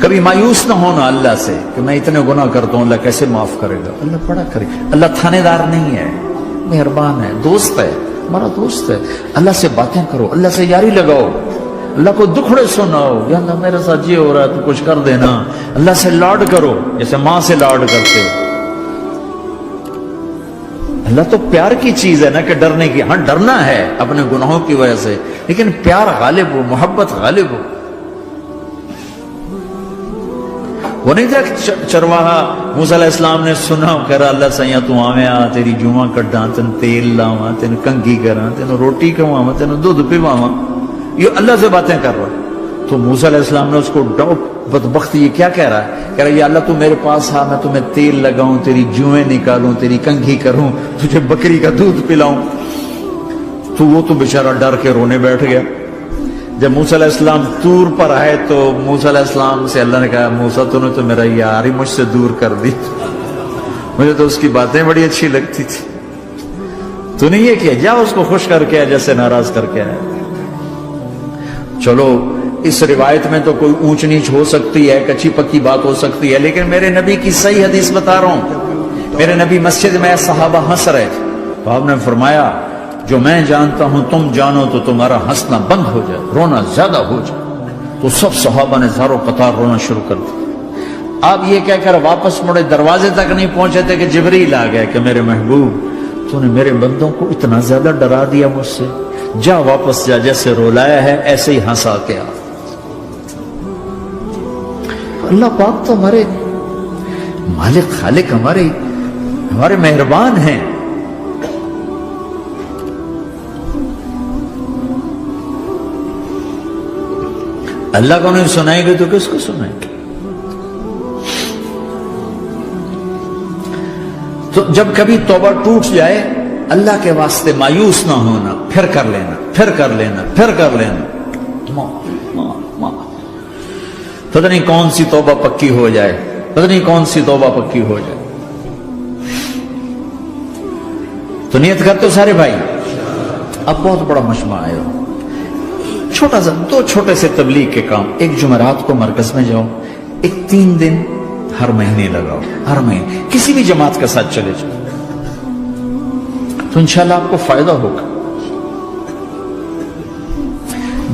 کبھی مایوس نہ ہونا اللہ سے کہ میں اتنے گناہ کرتا ہوں، اللہ کیسے معاف کرے گا، اللہ بڑا کرے گا۔ اللہ تھانے دار نہیں ہے، مہربان ہے، دوست ہے، ہمارا دوست ہے۔ اللہ سے باتیں کرو، اللہ سے یاری لگاؤ، اللہ کو دکھڑے سناؤ، یا اللہ میرے ساتھ یہ ہو رہا ہے تو کچھ کر دینا۔ اللہ سے لاڈ کرو جیسے ماں سے لاڈ کرتے ہو۔ اللہ تو پیار کی چیز ہے نا کہ ڈرنے کی، ہاں ڈرنا ہے اپنے گناہوں کی وجہ سے، لیکن پیار غالب ہو، محبت غالب ہو۔ وہ نہیں تھا چرواہا موسیٰ علیہ السلام نے سنا، کہہ رہا اللہ سیاں تو آویں آ، تیری جوہاں کڈاں، تین تیل لاواں، تین کنگھی کراں، تین روٹی کھواواں، تین دودھ پیواواں، یہ اللہ سے باتیں کر رہا۔ تو موسیٰ علیہ السلام نے اس کو ڈاؤٹ، بدبخت یہ کیا کہہ رہا ہے؟ کہہ رہا ہے یا اللہ تو میرے پاس آ، میں تمہیں تیل لگاؤں، تیری جوئیں نکالوں، تیری کنگھی کروں، تجھے بکری کا دودھ پلاؤں۔ تو وہ تو بیچارہ ڈر کے رونے بیٹھ گیا۔ جب موسیٰ علیہ السلام طور پر آئے تو موسیٰ علیہ السلام سے اللہ نے کہا موسیٰ تو نے تو میرا یار ہی مجھ سے دور کر دی، مجھے تو اس کی باتیں بڑی اچھی لگتی تھی، تو نے یہ کیا، جا اس کو خوش کر کے جیسے ناراض کر کے آئے۔ چلو اس روایت میں تو کوئی اونچ نیچ ہو سکتی ہے، کچی پکی بات ہو سکتی ہے، لیکن میرے نبی کی صحیح حدیث بتا رہا ہوں۔ میرے نبی مسجد میں صحابہ ہنس رہے تھے تو آپ نے فرمایا جو میں جانتا ہوں تم جانو تو تمہارا ہنسنا بند ہو جائے، رونا زیادہ ہو جائے۔ تو سب صحابہ نے زارو قطار رونا شروع کر دیا۔ آپ یہ کہہ کر واپس مڑے، دروازے تک نہیں پہنچے تھے کہ جبریل آ گئے کہ میرے محبوب تو نے میرے بندوں کو اتنا زیادہ ڈرا دیا مجھ سے، جا واپس جا، جیسے رولایا ہے ایسے ہی ہنسا کے آ۔ اللہ پاک تو ہمارے مالک خالق، ہمارے مہربان ہیں۔ اللہ کو نہیں سنائیں گے تو کس کو سنائیں گے؟ تو جب کبھی توبہ ٹوٹ جائے اللہ کے واسطے مایوس نہ ہونا، پھر کر لینا، پھر کر لینا، پھر کر لینا۔ پتہ نہیں کون سی توبہ پکی ہو جائے، پتہ نہیں کون سی توبہ پکی ہو جائے۔ تو نیت کر تو سارے بھائی، اب بہت بڑا مجمع آئے ہو، چھوٹا سا دو چھوٹے سے تبلیغ کے کام۔ ایک جمعرات کو مرکز میں جاؤ، ایک 3 دن ہر مہینے لگاؤ، ہر مہینے کسی بھی جماعت کے ساتھ چلے جاؤ تو انشاءاللہ آپ کو فائدہ ہوگا۔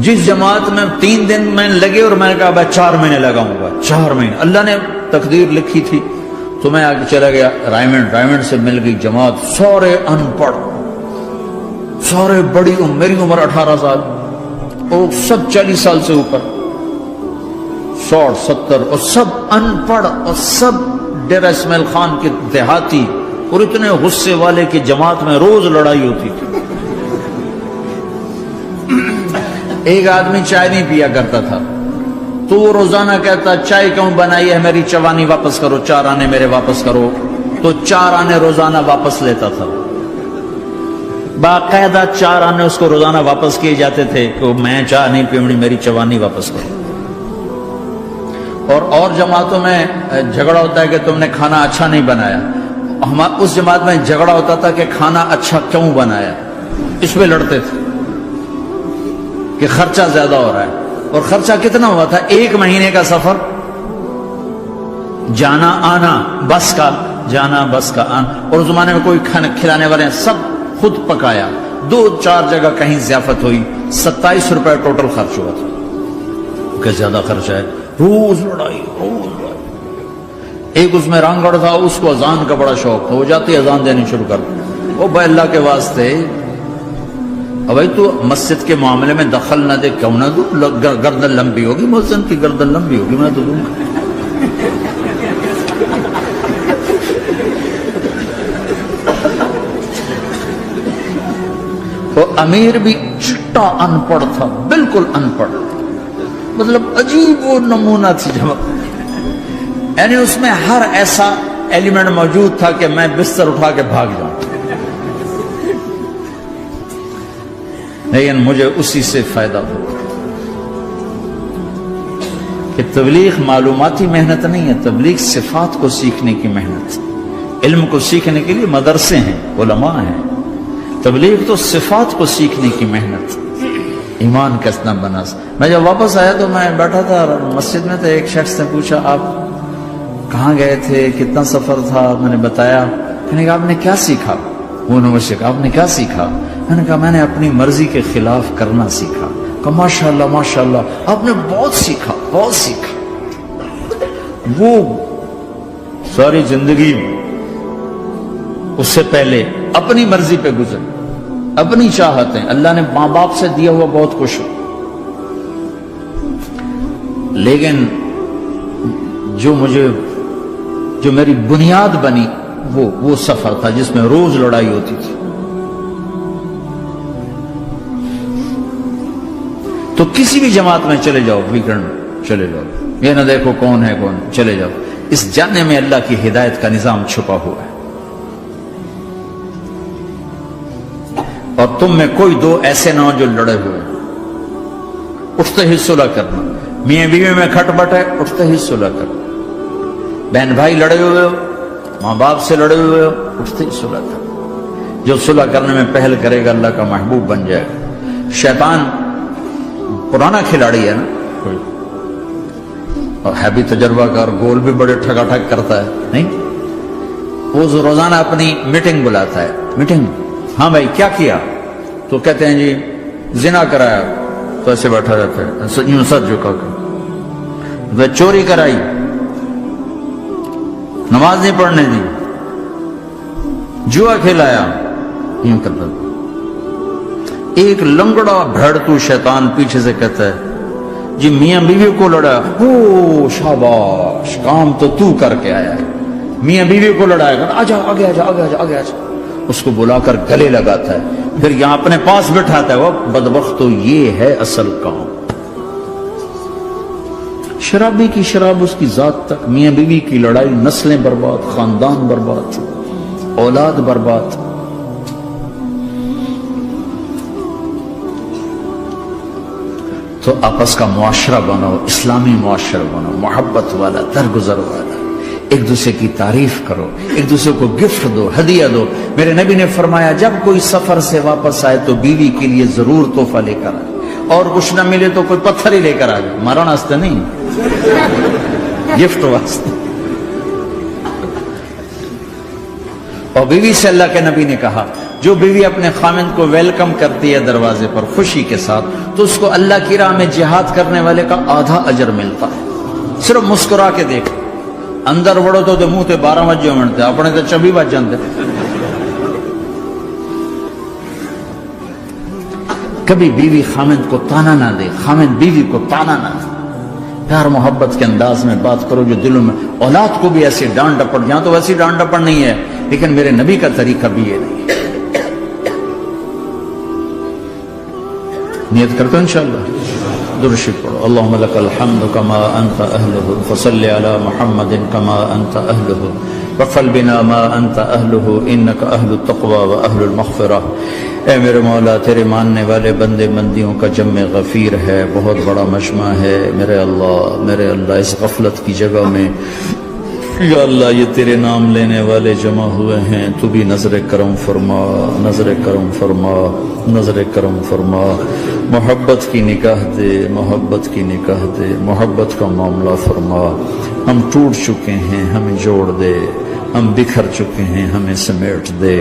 جس جماعت میں 3 دن میں لگے اور میں نے کہا میں 4 مہینے لگاؤں گا، 4 مہینے اللہ نے تقدیر لکھی تھی، تو میں آگے چلا گیا رائمنڈ سے مل گئی جماعت، سارے ان پڑھ، سارے بڑی عمر، میری عمر 18 سال اور سب 40 سال سے اوپر، 60 70 اور سب ان پڑھ، اور سب ڈیرہ اسماعیل خان کے دیہاتی، اور اتنے غصے والے کہ جماعت میں روز لڑائی ہوتی تھی۔ ایک آدمی چائے نہیں پیا کرتا تھا تو وہ روزانہ کہتا چائے کیوں بنائی ہے، میری چوانی واپس کرو، 4 آنے میرے واپس کرو، تو 4 آنے روزانہ واپس لیتا تھا۔ باقاعدہ 4 آنے اس کو روزانہ واپس کیے جاتے تھے کہ میں چائے نہیں پیوڑی، میری چوانی واپس کرو۔ اور جماعتوں میں جھگڑا ہوتا ہے کہ تم نے کھانا اچھا نہیں بنایا، اس جماعت میں جھگڑا ہوتا تھا کہ کھانا اچھا کیوں بنایا، اس پہ لڑتے تھے کہ خرچہ زیادہ ہو رہا ہے۔ اور خرچہ کتنا ہوا تھا؟ 1 مہینے کا سفر، جانا آنا، بس کا جانا بس کا آنا، اور اس زمانے میں کوئی کھانا کھلانے والے سب خود پکایا، 2-4 جگہ کہیں ضیافت ہوئی، 27 روپے ٹوٹل خرچ ہوا تھا۔ کہ زیادہ خرچہ ہے، روز لڑائی، روز لڑائی۔ ایک اس میں رانگڑ تھا، اس کو اذان کا بڑا شوق تھا، وہ جاتے اذان دینی شروع کر دیا، وہ بھائی اللہ کے واسطے اب بھائی تو مسجد کے معاملے میں دخل نہ دے، کیوں نہ دوں، گردن لمبی ہوگی، مؤذن کی گردن لمبی ہوگی، میں تو دوں گا۔ وہ امیر بھی چٹا ان پڑھ تھا، بالکل ان پڑھ، مطلب عجیب وہ نمونہ تھی جماعت، یعنی اس میں ہر ایسا ایلیمنٹ موجود تھا کہ میں بستر اٹھا کے بھاگ جاؤں، لیکن مجھے اسی سے فائدہ ہو کہ تبلیغ معلوماتی محنت نہیں ہے، تبلیغ صفات کو سیکھنے کی محنت ہے۔ علم کو سیکھنے کے لیے مدرسے ہیں، علماء ہیں، تبلیغ تو صفات کو سیکھنے کی محنت۔ ایمان کیسنا بنا. میں جب واپس آیا تو میں بیٹھا تھا مسجد میں، تو ایک شخص نے پوچھا آپ کہاں گئے تھے، کتنا سفر تھا؟ میں نے بتایا. میں نے کہا آپ نے کیا سیکھا؟ وہ نے مجھ سے کہا آپ نے کیا سیکھا؟ میں نے کہا میں نے اپنی مرضی کے خلاف کرنا سیکھا. کہا ماشاءاللہ ماشاءاللہ، آپ نے بہت سیکھا بہت سیکھا. وہ ساری زندگی اس سے پہلے اپنی مرضی پہ گزر، اپنی چاہتیں، اللہ نے ماں باپ سے دیا ہوا بہت کچھ، لیکن جو میری بنیاد بنی وہ سفر تھا جس میں روز لڑائی ہوتی تھی. تو کسی بھی جماعت میں چلے جاؤ، ویکنڈ چلے جاؤ، یہ نہ دیکھو کون ہے کون، چلے جاؤ. اس جاننے میں اللہ کی ہدایت کا نظام چھپا ہوا ہے. اور تم میں کوئی دو ایسے نہ ہو جو لڑے ہوئے، اٹھتے ہی صلح کرنا. میاں بیوی میں کھٹ بٹ ہے، اٹھتے ہی صلح کرنا. بہن بھائی لڑے ہوئے ہو، ماں باپ سے لڑے ہوئے ہو، اٹھتے ہی صلح کرنا. جو صلح کرنے میں پہل کرے گا اللہ کا محبوب بن جائے گا. شیطان پرانا کھلاڑی ہے نا کوئی، اور ہے بھی تجربہ کار، گول بھی بڑے ٹھگا ٹھگ کرتا ہے. نہیں، وہ روزانہ اپنی میٹنگ بلاتا ہے. میٹنگ، ہاں بھائی کیا کیا؟ تو کہتے ہیں جی زنا کرایا. تو ایسے بیٹھا رہتا ہے یوں سر جھکا کر. چوری کرائی، نماز نہیں پڑھنے دی، جوا کھلایا، یوں کرتا. ایک لنگڑا بھیڑتو شیطان پیچھے سے کہتا ہے جی میاں بیوی کو لڑا. او شاباش، کام تو کر کے آیا ہے. میاں بیوی کو لڑایا، آجا آگے آجا آگے آجا آگے آجا. اس کو بلا کر گلے لگاتا ہے، پھر یہاں اپنے پاس بٹھاتا ہے. وہ بدبخت، تو یہ ہے اصل کام. شرابی کی شراب اس کی ذات تک، میاں بیوی کی لڑائی، نسلیں برباد، خاندان برباد، اولاد برباد. تو آپس کا معاشرہ بنو، اسلامی معاشرہ بنو، محبت والا، درگزر والا. ایک دوسرے کی تعریف کرو، ایک دوسرے کو گفٹ دو، ہدیہ دو. میرے نبی نے فرمایا جب کوئی سفر سے واپس آئے تو بیوی کے لیے ضرور تحفہ لے کر آئے، اور کچھ نہ ملے تو کوئی پتھر ہی لے کر آ جائے. مارا واسطے نہیں، گفٹ واسطے. اور بیوی سے اللہ کے نبی نے کہا جو بیوی اپنے خامند کو ویلکم کرتی ہے دروازے پر خوشی کے ساتھ، تو اس کو اللہ کی راہ میں جہاد کرنے والے کا آدھا اجر ملتا ہے. صرف مسکرا کے دیکھ. اندر بڑھو تو منہ تے 12 بجے منتے، اپنے تو 24 بج جاندے. کبھی بیوی خامند کو تانا نہ دے، خامند بیوی کو تانا نہ دے. پیار محبت کے انداز میں بات کرو جو دلوں میں. اولاد کو بھی ایسی ڈانٹ ڈپٹ، یہاں تو ویسی ڈانٹ ڈپٹ نہیں ہے، لیکن میرے نبی کا طریقہ بھی یہ نہیں ہے. نیت کرتے ہیں انشاءاللہ. درود شریف پڑھو. اللہم لک الحمد کما انت اہلہ، فصل علی محمد کما انت اہلہ، وفل بنا ما انت اہلہ، انک اہل التقوی و اہل المغفرہ. اے میرے مولا، تیرے ماننے والے بندے بندیوں کا جمع غفیر ہے، بہت بڑا مجمع ہے. میرے اللہ اس غفلت کی جگہ میں یا اللہ یہ تیرے نام لینے والے جمع ہوئے ہیں، تو بھی نظر کرم فرما، نظر کرم فرما، نظر کرم فرما. محبت کی نکاح دے، محبت کی نکاح دے، محبت کا معاملہ فرما. ہم ٹوٹ چکے ہیں، ہمیں جوڑ دے. ہم بکھر چکے ہیں، ہمیں سمیٹ دے.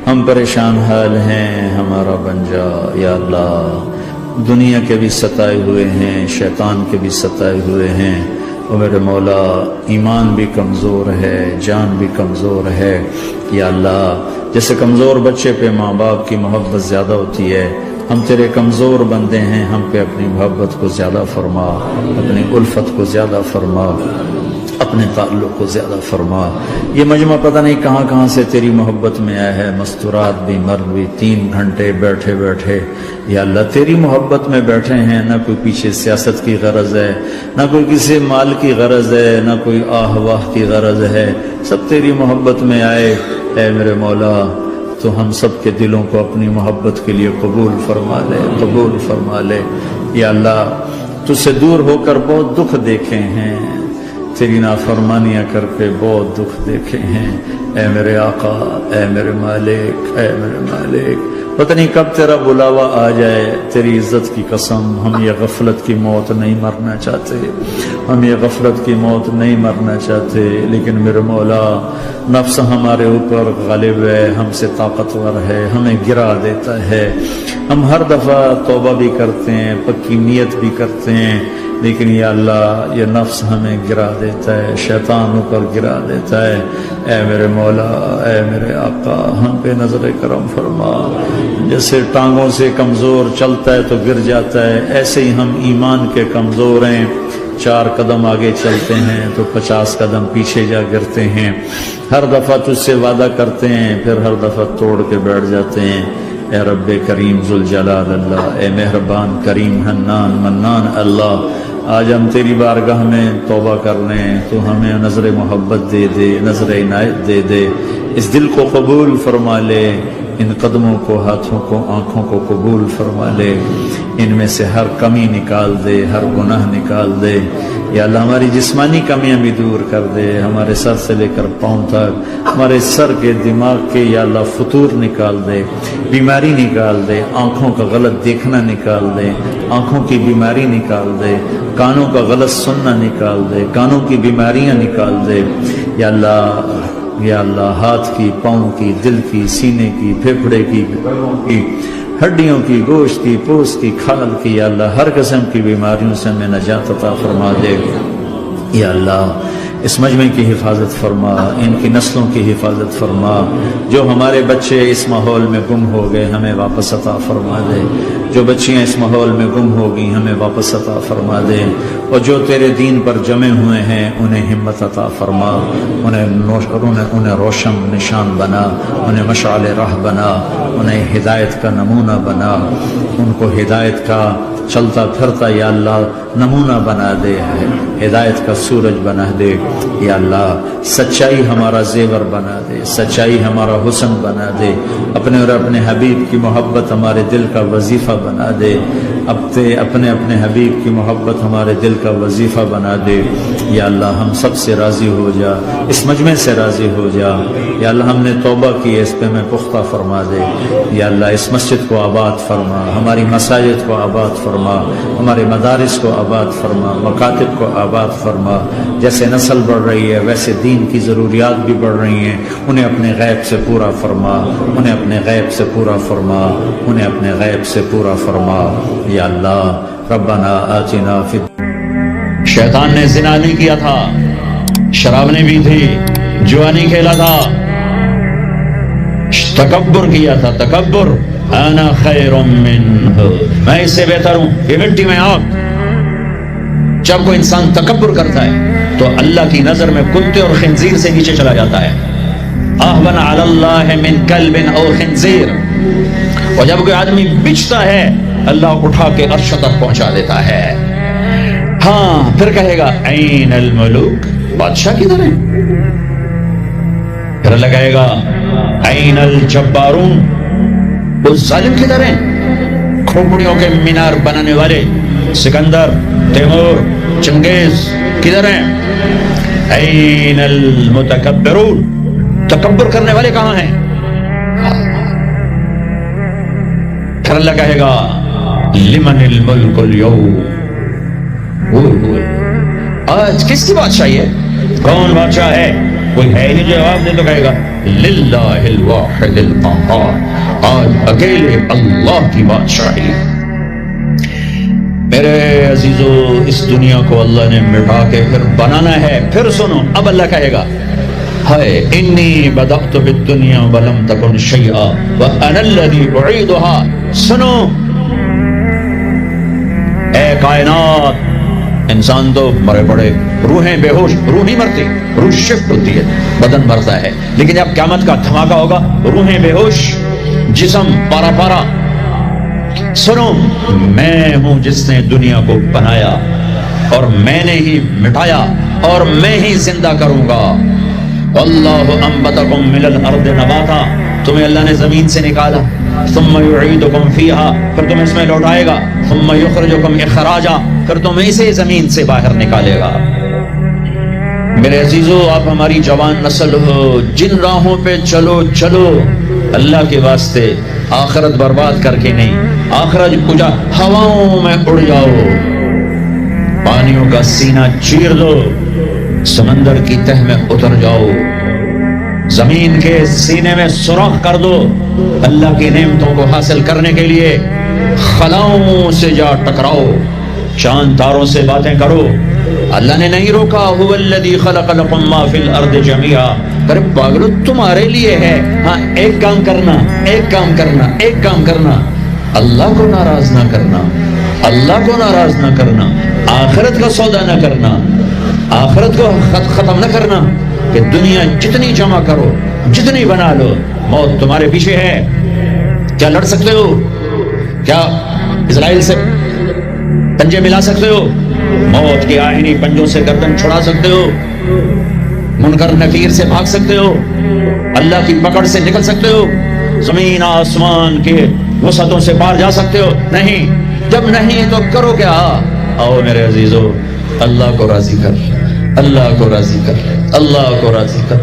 ہم پریشان حال ہیں، ہمارا بن جا یا اللہ. دنیا کے بھی ستائے ہوئے ہیں، شیطان کے بھی ستائے ہوئے ہیں. اور میرے مولا ایمان بھی کمزور ہے، جان بھی کمزور ہے. یا اللہ جیسے کمزور بچے پہ ماں باپ کی محبت زیادہ ہوتی ہے، ہم تیرے کمزور بندے ہیں، ہم پہ اپنی محبت کو زیادہ فرما، اپنی الفت کو زیادہ فرما، اپنے تعلق کو زیادہ فرما. یہ مجمع پتہ نہیں کہاں کہاں سے تیری محبت میں آیا ہے. مستورات بھی، مرد بھی، 3 گھنٹے بیٹھے بیٹھے یا اللہ تیری محبت میں بیٹھے ہیں. نہ کوئی پیچھے سیاست کی غرض ہے، نہ کوئی کسی مال کی غرض ہے، نہ کوئی آہ واہ کی غرض ہے. سب تیری محبت میں آئے. اے میرے مولا تو ہم سب کے دلوں کو اپنی محبت کے لیے قبول فرما لے، قبول فرما لے. یا اللہ تجھ سے دور ہو کر بہت دکھ دیکھے ہیں، تیری نافرمانیاں کر کے بہت دکھ دیکھے ہیں. اے میرے آقا، اے میرے مالک، اے میرے مالک، پتہ نہیں کب تیرا بلاوا آ جائے، تیری عزت کی قسم ہم یہ غفلت کی موت نہیں مرنا چاہتے، ہم یہ غفلت کی موت نہیں مرنا چاہتے، لیکن میرے مولا نفس ہمارے اوپر غالب ہے، ہم سے طاقتور ہے، ہمیں گرا دیتا ہے، ہم ہر دفعہ توبہ بھی کرتے ہیں، پکی نیت بھی کرتے ہیں، لیکن یا اللہ یہ نفس ہمیں گرا دیتا ہے، شیطان اوپر گرا دیتا ہے۔ اے میرے مولا، اے میرے آقا، ہم پہ نظر کرم فرما۔ جیسے ٹانگوں سے کمزور چلتا ہے تو گر جاتا ہے، ایسے ہی ہم ایمان کے کمزور ہیں، 4 قدم آگے چلتے ہیں تو 50 قدم پیچھے جا گرتے ہیں، ہر دفعہ تجھ سے وعدہ کرتے ہیں پھر ہر دفعہ توڑ کے بیٹھ جاتے ہیں۔ اے رب کریم ذوالجلال اللہ، اے مہربان کریم حنان منان اللہ، آج ہم تیری بارگاہ میں توبہ کر رہے ہیں، تو ہمیں نظر محبت دے دے، نظر عنایت دے دے، اس دل کو قبول فرما لے، ان قدموں کو، ہاتھوں کو، آنکھوں کو قبول فرما لے، ان میں سے ہر کمی نکال دے، ہر گناہ نکال دے، یا اللہ ہماری جسمانی کمیاں بھی دور کر دے، ہمارے سر سے لے کر پاؤں تک، ہمارے سر کے دماغ کے یا اللہ فطور نکال دے، بیماری نکال دے، آنکھوں کا غلط دیکھنا نکال دے، آنکھوں کی بیماری نکال دے، کانوں کا غلط سننا نکال دے، کانوں کی بیماریاں نکال دے، یا اللہ، یا اللہ ہاتھ کی، پاؤں کی، دل کی، سینے کی، پھیپھڑے کی، ہڈیوں کی، گوشت کی، پوست کی، کھال کی، یا اللہ ہر قسم کی بیماریوں سے ہمیں نجات عطا فرما دے، یا اللہ اس مجمع کی حفاظت فرما، ان کی نسلوں کی حفاظت فرما، جو ہمارے بچے اس ماحول میں گم ہو گئے ہمیں واپس عطا فرما دے، جو بچیاں اس ماحول میں گم ہو گئی ہمیں واپس عطا فرما دے، اور جو تیرے دین پر جمع ہوئے ہیں انہیں ہمت عطا فرما، انہیں روشن نشان بنا، انہیں مشعل راہ بنا، انہیں ہدایت کا نمونہ بنا، ان کو ہدایت کا چلتا پھرتا یا اللہ نمونہ بنا دے، ہدایت کا سورج بنا دے، یا اللہ سچائی ہمارا زیور بنا دے، سچائی ہمارا حسن بنا دے، اپنے اور اپنے حبیب کی محبت ہمارے دل کا وظیفہ بنا دے، اپنے حبیب کی محبت ہمارے دل کا وظیفہ بنا دے، یا اللہ ہم سب سے راضی ہو جا، اس مجمع سے راضی ہو جا، یا اللہ ہم نے توبہ کی اس پہ میں پختہ فرما دے، یا اللہ اس مسجد کو آباد فرما، ہماری مساجد کو آباد فرما، ہمارے مدارس کو آباد فرما، مکاتب کو آباد فرما، جیسے نسل بڑھ رہی ہے ویسے دین کی ضروریات بھی بڑھ رہی ہیں، انہیں اپنے غیب سے پورا فرما، انہیں اپنے غیب سے پورا فرما، انہیں اپنے غیب سے پورا فرما، یا اللہ ربنا آتنا فی شیطان نے زنا نہیں کیا تھا، شراب نہیں بھی تھی، جوا نہیں کھیلا تھا، تکبر کیا تھا، تکبر، انا خیر منہ، میں اس سے بہتر ہوں، یہ مٹی میں آگ۔ جب کوئی انسان تکبر کرتا ہے تو اللہ کی نظر میں کتے اور خنزیر سے نیچے چلا جاتا ہے، اہون علی اللہ من کلب او خنزیر، اور جب کوئی آدمی بچتا ہے اللہ اٹھا کے عرش تک پہنچا دیتا ہے۔ ہاں پھر کہے گا این الملوک، بادشاہ کدھر ہیں؟ پھر اللہ کہے گا این الجبارون، وہ ظالم کدھر ہیں؟ کھوپڑیوں کے مینار بنانے والے سکندر، تیمور، چنگیز کدھر ہیں؟ این المتکبرون، تکبر کرنے والے کہاں ہیں؟ پھر اللہ کہے گا لمن الملک اليوم، آج کس کی بادشاہی ہے؟ کون بادشاہ ہے؟ کوئی ہے ہی جواب دے تو کہے گا للہ الواحد القہار، آج اکیلے اللہ کی بادشاہی۔ میرے عزیزو اس دنیا کو اللہ نے مٹا کے پھر بنانا ہے، پھر سنو اب اللہ کہے گا ہائے انی بدأت بالدنیا ولم تکن شیئا وانا الذی اعیدها، سنو اے کائنات، انسان تو مرے پڑے، روحیں بے ہوش، روح نہیں مرتی، روح شفٹ ہوتی ہے، بدن مرتا ہے، لیکن جب قیامت کا دھماکہ ہوگا روحیں بے ہوش، جسم پارا پارا۔ سنو میں ہوں جس نے دنیا کو بنایا اور میں نے ہی مٹایا اور میں ہی زندہ کروں گا۔ واللہ انبتکم من الارض نباتا، تمہیں اللہ نے زمین سے نکالا، ثم یعیدکم فیہا، پھر تمہیں اس میں لوٹائے گا، ثم یخرجکم اخراجا، پھر تمہیں اسے زمین سے باہر نکالے گا۔ میرے عزیزو، آپ ہماری جوان نسل ہو، جن راہوں پہ چلو چلو اللہ کے واسطے، آخرت برباد کر کے نہیں، آخرت کجا ہواؤں میں اڑ جاؤ، پانیوں کا سینہ چیر دو، سمندر کی تہ میں اتر جاؤ، زمین کے سینے میں سوراخ کر دو، اللہ کی نعمتوں کو حاصل کرنے کے لیے خلاؤں سے جا ٹکراؤ، چاند تاروں سے باتیں کرو۔ اللہ نے نہیں روکا، هو الذی خلق لکم ما فی الارض جميعا، ارے پاگلو تمہارے لیے ہے، ہاں ایک کام کرنا، ایک کام کرنا، ایک کام کرنا، اللہ کو ناراض نہ کرنا، اللہ کو ناراض نہ کرنا، آخرت کا سودا نہ کرنا، آخرت کو ختم نہ کرنا کہ دنیا جتنی جمع کرو، جتنی بنا لو، موت تمہارے پیچھے ہے۔ کیا لڑ سکتے ہو؟ کیا اسرائیل سے پنجے ملا سکتے ہو؟ موت کے آئینی پنجوں سے گردن چھڑا سکتے ہو؟ منکر نکیر سے بھاگ سکتے ہو؟ اللہ کی پکڑ سے نکل سکتے ہو؟ زمین آسمان کے وسعتوں سے پار جا سکتے ہو؟ نہیں۔ جب نہیں تو کرو کیا؟ آؤ میرے عزیزو، اللہ کو راضی کر، اللہ کو راضی کر، اللہ کو راضی کر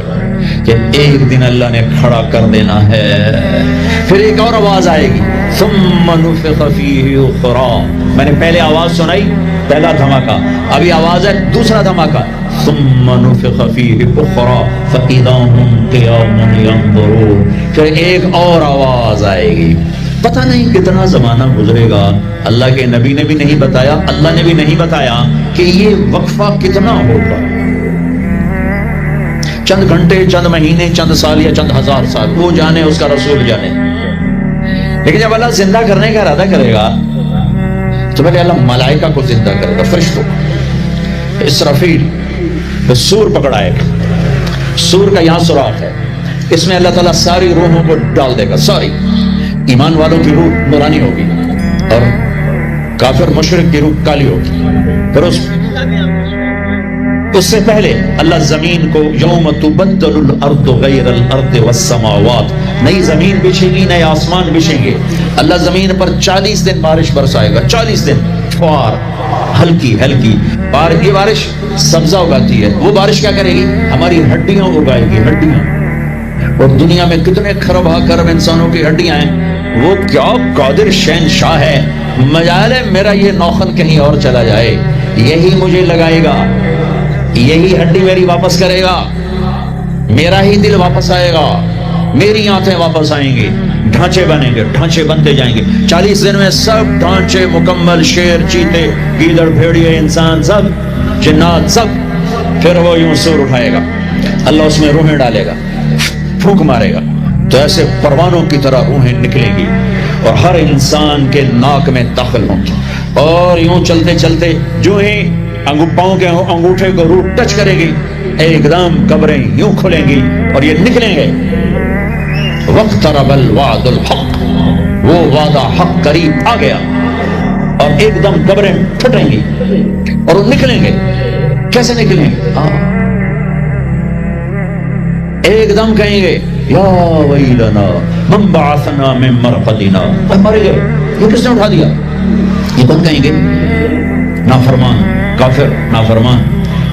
کہ ایک دن اللہ نے کھڑا کر دینا ہے، پھر ایک اور آواز آئے گی، ثم نفخ فیہ اخری، میں نے پہلے آواز سنائی، پہلا دھماکہ، ابھی آواز ہے دوسرا دھماکہ، ثم نفخ فیہ اخری فاذا هم قیام ینظرون، پھر ایک اور آواز آئے گی۔ پتہ نہیں کتنا زمانہ گزرے گا، اللہ کے نبی نے بھی نہیں بتایا، اللہ نے بھی نہیں بتایا کہ یہ وقفہ کتنا ہوگا، چند گھنٹے، چند مہینے، چند سال یا چند ہزار سال، وہ جانے، اس کا رسول جانے۔ لیکن جب اللہ زندہ کرنے کا ارادہ کرے گا تو پہلے اللہ ملائکہ کو زندہ کرے گا، فرشتوں، اسرافیل، سور پکڑائے گا، سور کا یہاں سوراخ ہے، اس میں اللہ تعالیٰ ساری روحوں کو ڈال دے گا، ساری، ایمان والوں کی روح نورانی ہوگی اور کافر مشرک کی روح کالی ہوگی۔ پھر اس سے پہلے اللہ زمین کو یوم تبدل الارض غیر الارض والسماوات، نئی زمین بچھے گی، نئے آسمان بچھیں گے، اللہ زمین پر 40 دن بارش برسائے گا، 40 دن فوار، ہلکی ہلکی یہ بارش سبزہ اگاتی ہے، وہ بارش کیا کرے گی؟ ہماری ہڈیاں اگائے گی، ہڈیاں، اور دنیا میں کتنے کھرب کھرب انسانوں کی ہڈیاں ہیں، وہ کیا قادر شہنشاہ ہے، مجال ہے میرا یہ نوخن کہیں اور چلا جائے، یہی مجھے لگائے گا، یہی ہڈی میری واپس کرے گا، میرا ہی دل واپس آئے گا، میری آنکھیں واپس آئیں گی، ڈھانچے بنیں گے، ڈھانچے بنتے جائیں گے، 40 دن میں سب ڈھانچے مکمل، شیر، چیتے، گیدڑ، بھیڑیے، انسان، سب جنات، سب، پھر وہ یوں سور اٹھائے گا، اللہ اس میں روحیں ڈالے گا، پھونک مارے گا، تو ایسے پروانوں کی طرح روحیں نکلیں گی اور ہر انسان کے ناک میں داخل ہوں گی، اور یوں چلتے چلتے جو ہی پاؤں کے انگوٹھے کو روح ٹچ کرے گی، ایک دم قبریں یوں کھلیں گی اور یہ نکلیں گے، وَاقْتَرَبَ الْوَعْدُ الْحَقُّ، وہ وعدہ حق قریب آ گیا، اور ایک دم قبریں پھٹیں گی اور وہ نکلیں گے۔ کیسے نکلیں گے؟ ایک دم کہیں گے یا ویلنا من بعثنا من مرقدنا، مر گئے، یہ کس نے اٹھا دیا؟ یہ کون کہیں گے؟ نافرمان، کافر، نافرمان۔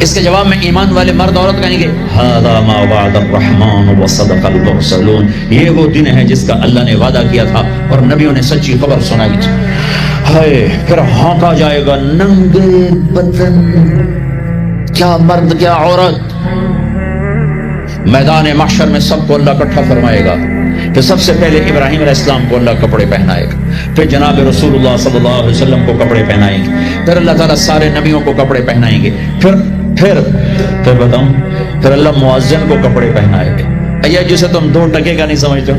اس کے جواب میں ایمان والے مرد عورت کہیں گے ھذا ما وعد الرحمن وصدق المرسلون، یہ وہ دن ہے جس کا اللہ نے وعدہ کیا تھا اور نبیوں نے سچی خبر سنائی تھی۔ ہائے، پھر ہانکا جائے گا، ننگے بدن، کیا مرد کیا عورت، میدان محشر میں سب کو اللہ اکٹھا فرمائے گا کہ سب سے پہلے ابراہیم علیہ السلام کو اللہ کپڑے پہنائے گا، پھر جناب رسول اللہ صلی اللہ علیہ وسلم کو کپڑے پہنائیں گے، پھر اللہ تعالیٰ سارے نبیوں کو کپڑے پہنائیں گے، پھر بتاؤں، پھر اللہ مؤذن کو کپڑے پہنائے گے، یہ جسے تم 2 ٹکے کا نہیں سمجھتے ہو،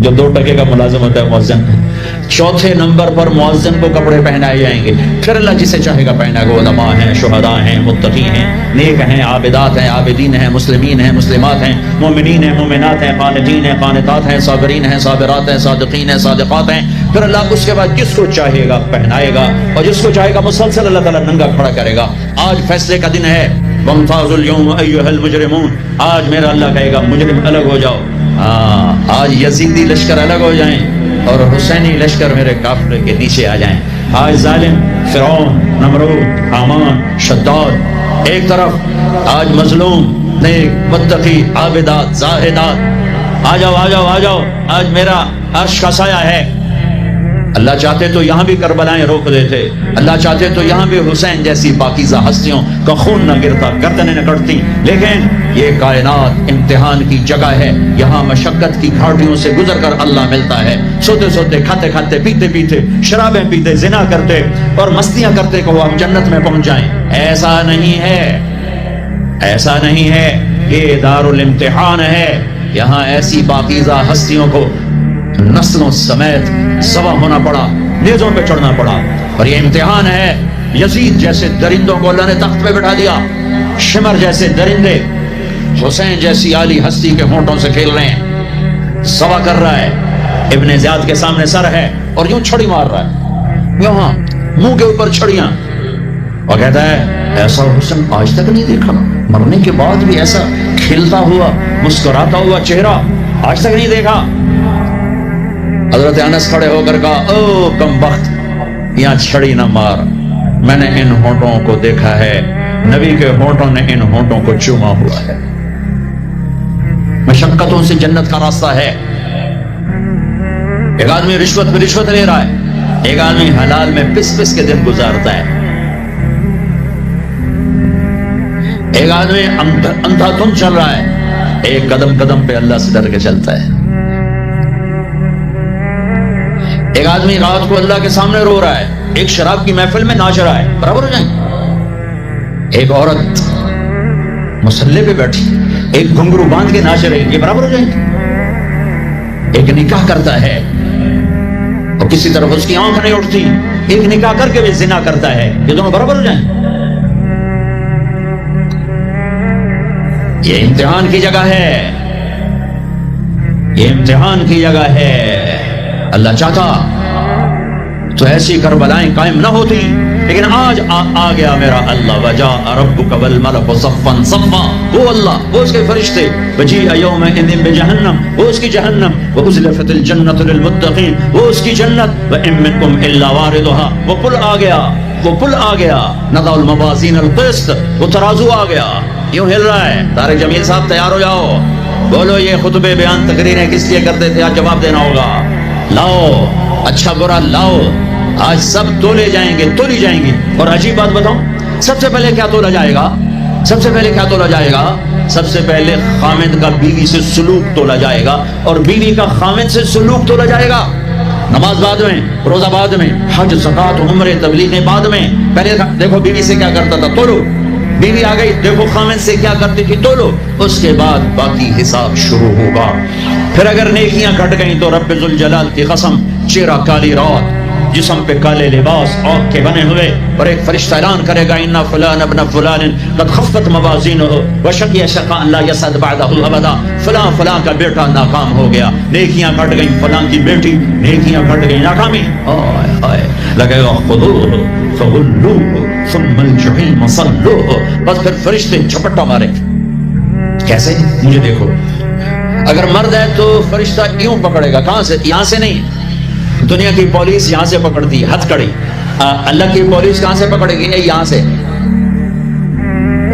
جو 2 ٹکے کا ملازم ہوتا ہے مؤذن، چوتھے نمبر پر مؤذن کو کپڑے پہنائے جائیں گے، پھر اللہ جسے چاہے گا پہنائے گا، علماء ہیں، شہداء ہیں، متقی ہیں، نیک ہیں، عابدات ہیں، عابدین ہیں، مسلمین ہیں، مسلمات ہیں، مومنین ہیں، مومنات ہیں، قانتین ہیں، قانتات ہیں، صابرین ہیں، صابرات ہیں، صادقین ہیں، صادقات ہیں، پھر اللہ اس کے بعد جس کو چاہے گا پہنائے گا اور جس کو چاہے گا مسلسل اللہ تعالیٰ ننگا کھڑا کرے گا۔ آج فیصلے کا دن ہے، وَامْتَازُوا الْيَوْمَ أَيُّهَا الْمُجْرِمُونَ، آج میرا اللہ کہے گا مجرم الگ ہو جاؤ، آج یزیدی لشکر الگ ہو جائیں اور حسینی لشکر میرے قافلے کے نیچے آ جائیں، آج ظالم فرعون، نمرود، حامان، شداد ایک طرف آج مظلوم نیک متقی عابدات زاہدات، آ جاؤ آ جاؤ آ جاؤ، آج میرا عرش کا سایہ ہے۔ اللہ چاہتے تو یہاں بھی کربلائیں روک دیتے، اللہ چاہتے تو یہاں بھی حسین جیسی پاکیزہ ہستیوں کا خون نہ گرتا، گردنیں نہ کٹتی، لیکن یہ کائنات امتحان کی جگہ ہے، یہاں مشقت کی گھاٹیوں سے گزر کر اللہ ملتا ہے۔ سوتے سوتے، کھاتے کھاتے، پیتے پیتے، شرابیں پیتے، زنا کرتے اور مستیاں کرتے کہ وہ ہم جنت میں پہنچ جائیں، ایسا نہیں ہے، ایسا نہیں ہے۔ یہ دار الامتحان ہے، یہاں ایسی پاکیزہ ہستیوں کو نسلوں سمیت ذبح ہونا پڑا، نیزوں پہ چڑھنا پڑا، اور یہ امتحان ہے۔ یزید جیسے درندوں کو اللہ نے تخت پہ بٹھا دیا، شمر جیسے درندے حسین جیسی عالی ہستی کے ہونٹوں سے کھیل رہے ہیں، ذبح کر رہا ہے، ابن زیاد کے سامنے سر ہے اور یوں چھڑی مار رہا ہے، یہاں منہ کے اوپر چھڑیاں، اور کہتا ہے ایسا حسن آج تک نہیں دیکھا، مرنے کے بعد بھی ایسا کھلتا ہوا مسکراتا ہوا چہرہ آج تک نہیں دیکھا۔ حضرت انس کھڑے ہو کر کہا او کم بخت، یہاں چھڑی نہ مار، میں نے ان ہونٹوں کو دیکھا ہے، نبی کے ہونٹوں نے ان ہونٹوں کو چوما ہوا ہے۔ مشقتوں سے جنت کا راستہ ہے۔ ایک آدمی رشوت پہ رشوت لے رہا ہے، ایک آدمی حلال میں پس پس کے دن گزارتا ہے، ایک آدمی اندھا دھند چل رہا ہے، ایک قدم قدم پہ اللہ سے ڈر کے چلتا ہے، ایک آدمی رات کو اللہ کے سامنے رو رہا ہے، ایک شراب کی محفل میں ناچ رہا ہے، برابر ہو جائیں؟ ایک عورت مصلی پہ بیٹھی ایک گھنگرو باندھ کے ناچ رہی، یہ برابر ہو جائیں؟ ایک نکاح کرتا ہے اور کسی طرف اس کی آنکھ نہیں اٹھتی، ایک نکاح کر کے بھی زنا کرتا ہے، یہ دونوں برابر ہو جائیں؟ یہ امتحان کی جگہ ہے، یہ امتحان کی جگہ ہے۔ اللہ چاہتا تو ایسی کربلائیں قائم نہ ہوتی، لیکن آج آ گیا میرا اللہ، وجاء ربک والملک صفا صفا، وہ اللہ، وہ اس کے فرشتے، وجیء یومئذ بجہنم، وہ اس کی جہنم، وازلفت الجنۃ للمتقین، وہ اس کی جنت، وان منکم الا واردها، وہ پل آ گیا، وہ پل آ گیا، نضع الموازین القسط، وہ ترازو آ گیا، یوں ہل رہا ہے۔ طارق جمیل صاحب تیار ہو جاؤ، بولو یہ خطبے بیان تقریریں کس لیے کرتے تھے، آج جواب دینا ہوگا، لاؤ اچھا برا لاؤ، آج سب تولے جائیں گے، تولی جائیں گے۔ اور عجیب بات بتاؤں، سب سے پہلے کیا تولا جائے گا؟ سب سے پہلے کیا تولا جائے گا؟ سب سے پہلے خامد کا بیوی سے سلوک تولا جائے گا، اور بیوی کا خامد سے سلوک تولا جائے گا۔ نماز بعد میں، روزہ بعد میں، حج زکات عمرے تبلیغ بعد میں، پہلے دیکھو بیوی سے کیا کرتا تھا، تولو، بیوی آ گئی، دیکھو خامد سے کیا کرتی تھی، تولو، اس کے بعد باقی حساب شروع ہوگا۔ پھر اگر نیکیاں گھٹ گئیں تو رب ذوالجلال کی قسم، چہرہ کالی رات، جسم پہ کالے لباس آگ کے بنے ہوئے، اور ایک فرشتہ اعلان کرے گا ان فلان ابن فلان قد خفت موازینہ وشقی شقاء لا یسعد بعدہ ابدا، فلاں فلاں کا بیٹا ناکام ہو گیا، نیکیاں گھٹ گئیں، فلاں کی بیٹی، نیکیاں گھٹ گئیں، ناکامی، آئے آئے، لگے گا خذوہ فغلوہ ثم الجحیم صلوہ، بس پھر فرشتے جھپٹا مارے۔ کیسے؟ مجھے دیکھو، اگر مرد ہے تو فرشتہ یوں پکڑے گا، کہاں سے؟ یہاں سے نہیں، دنیا کی پولیس یہاں سے پکڑتی ہتھ کڑی، اللہ کی پولیس کہاں سے پکڑے گی؟ یہاں سے،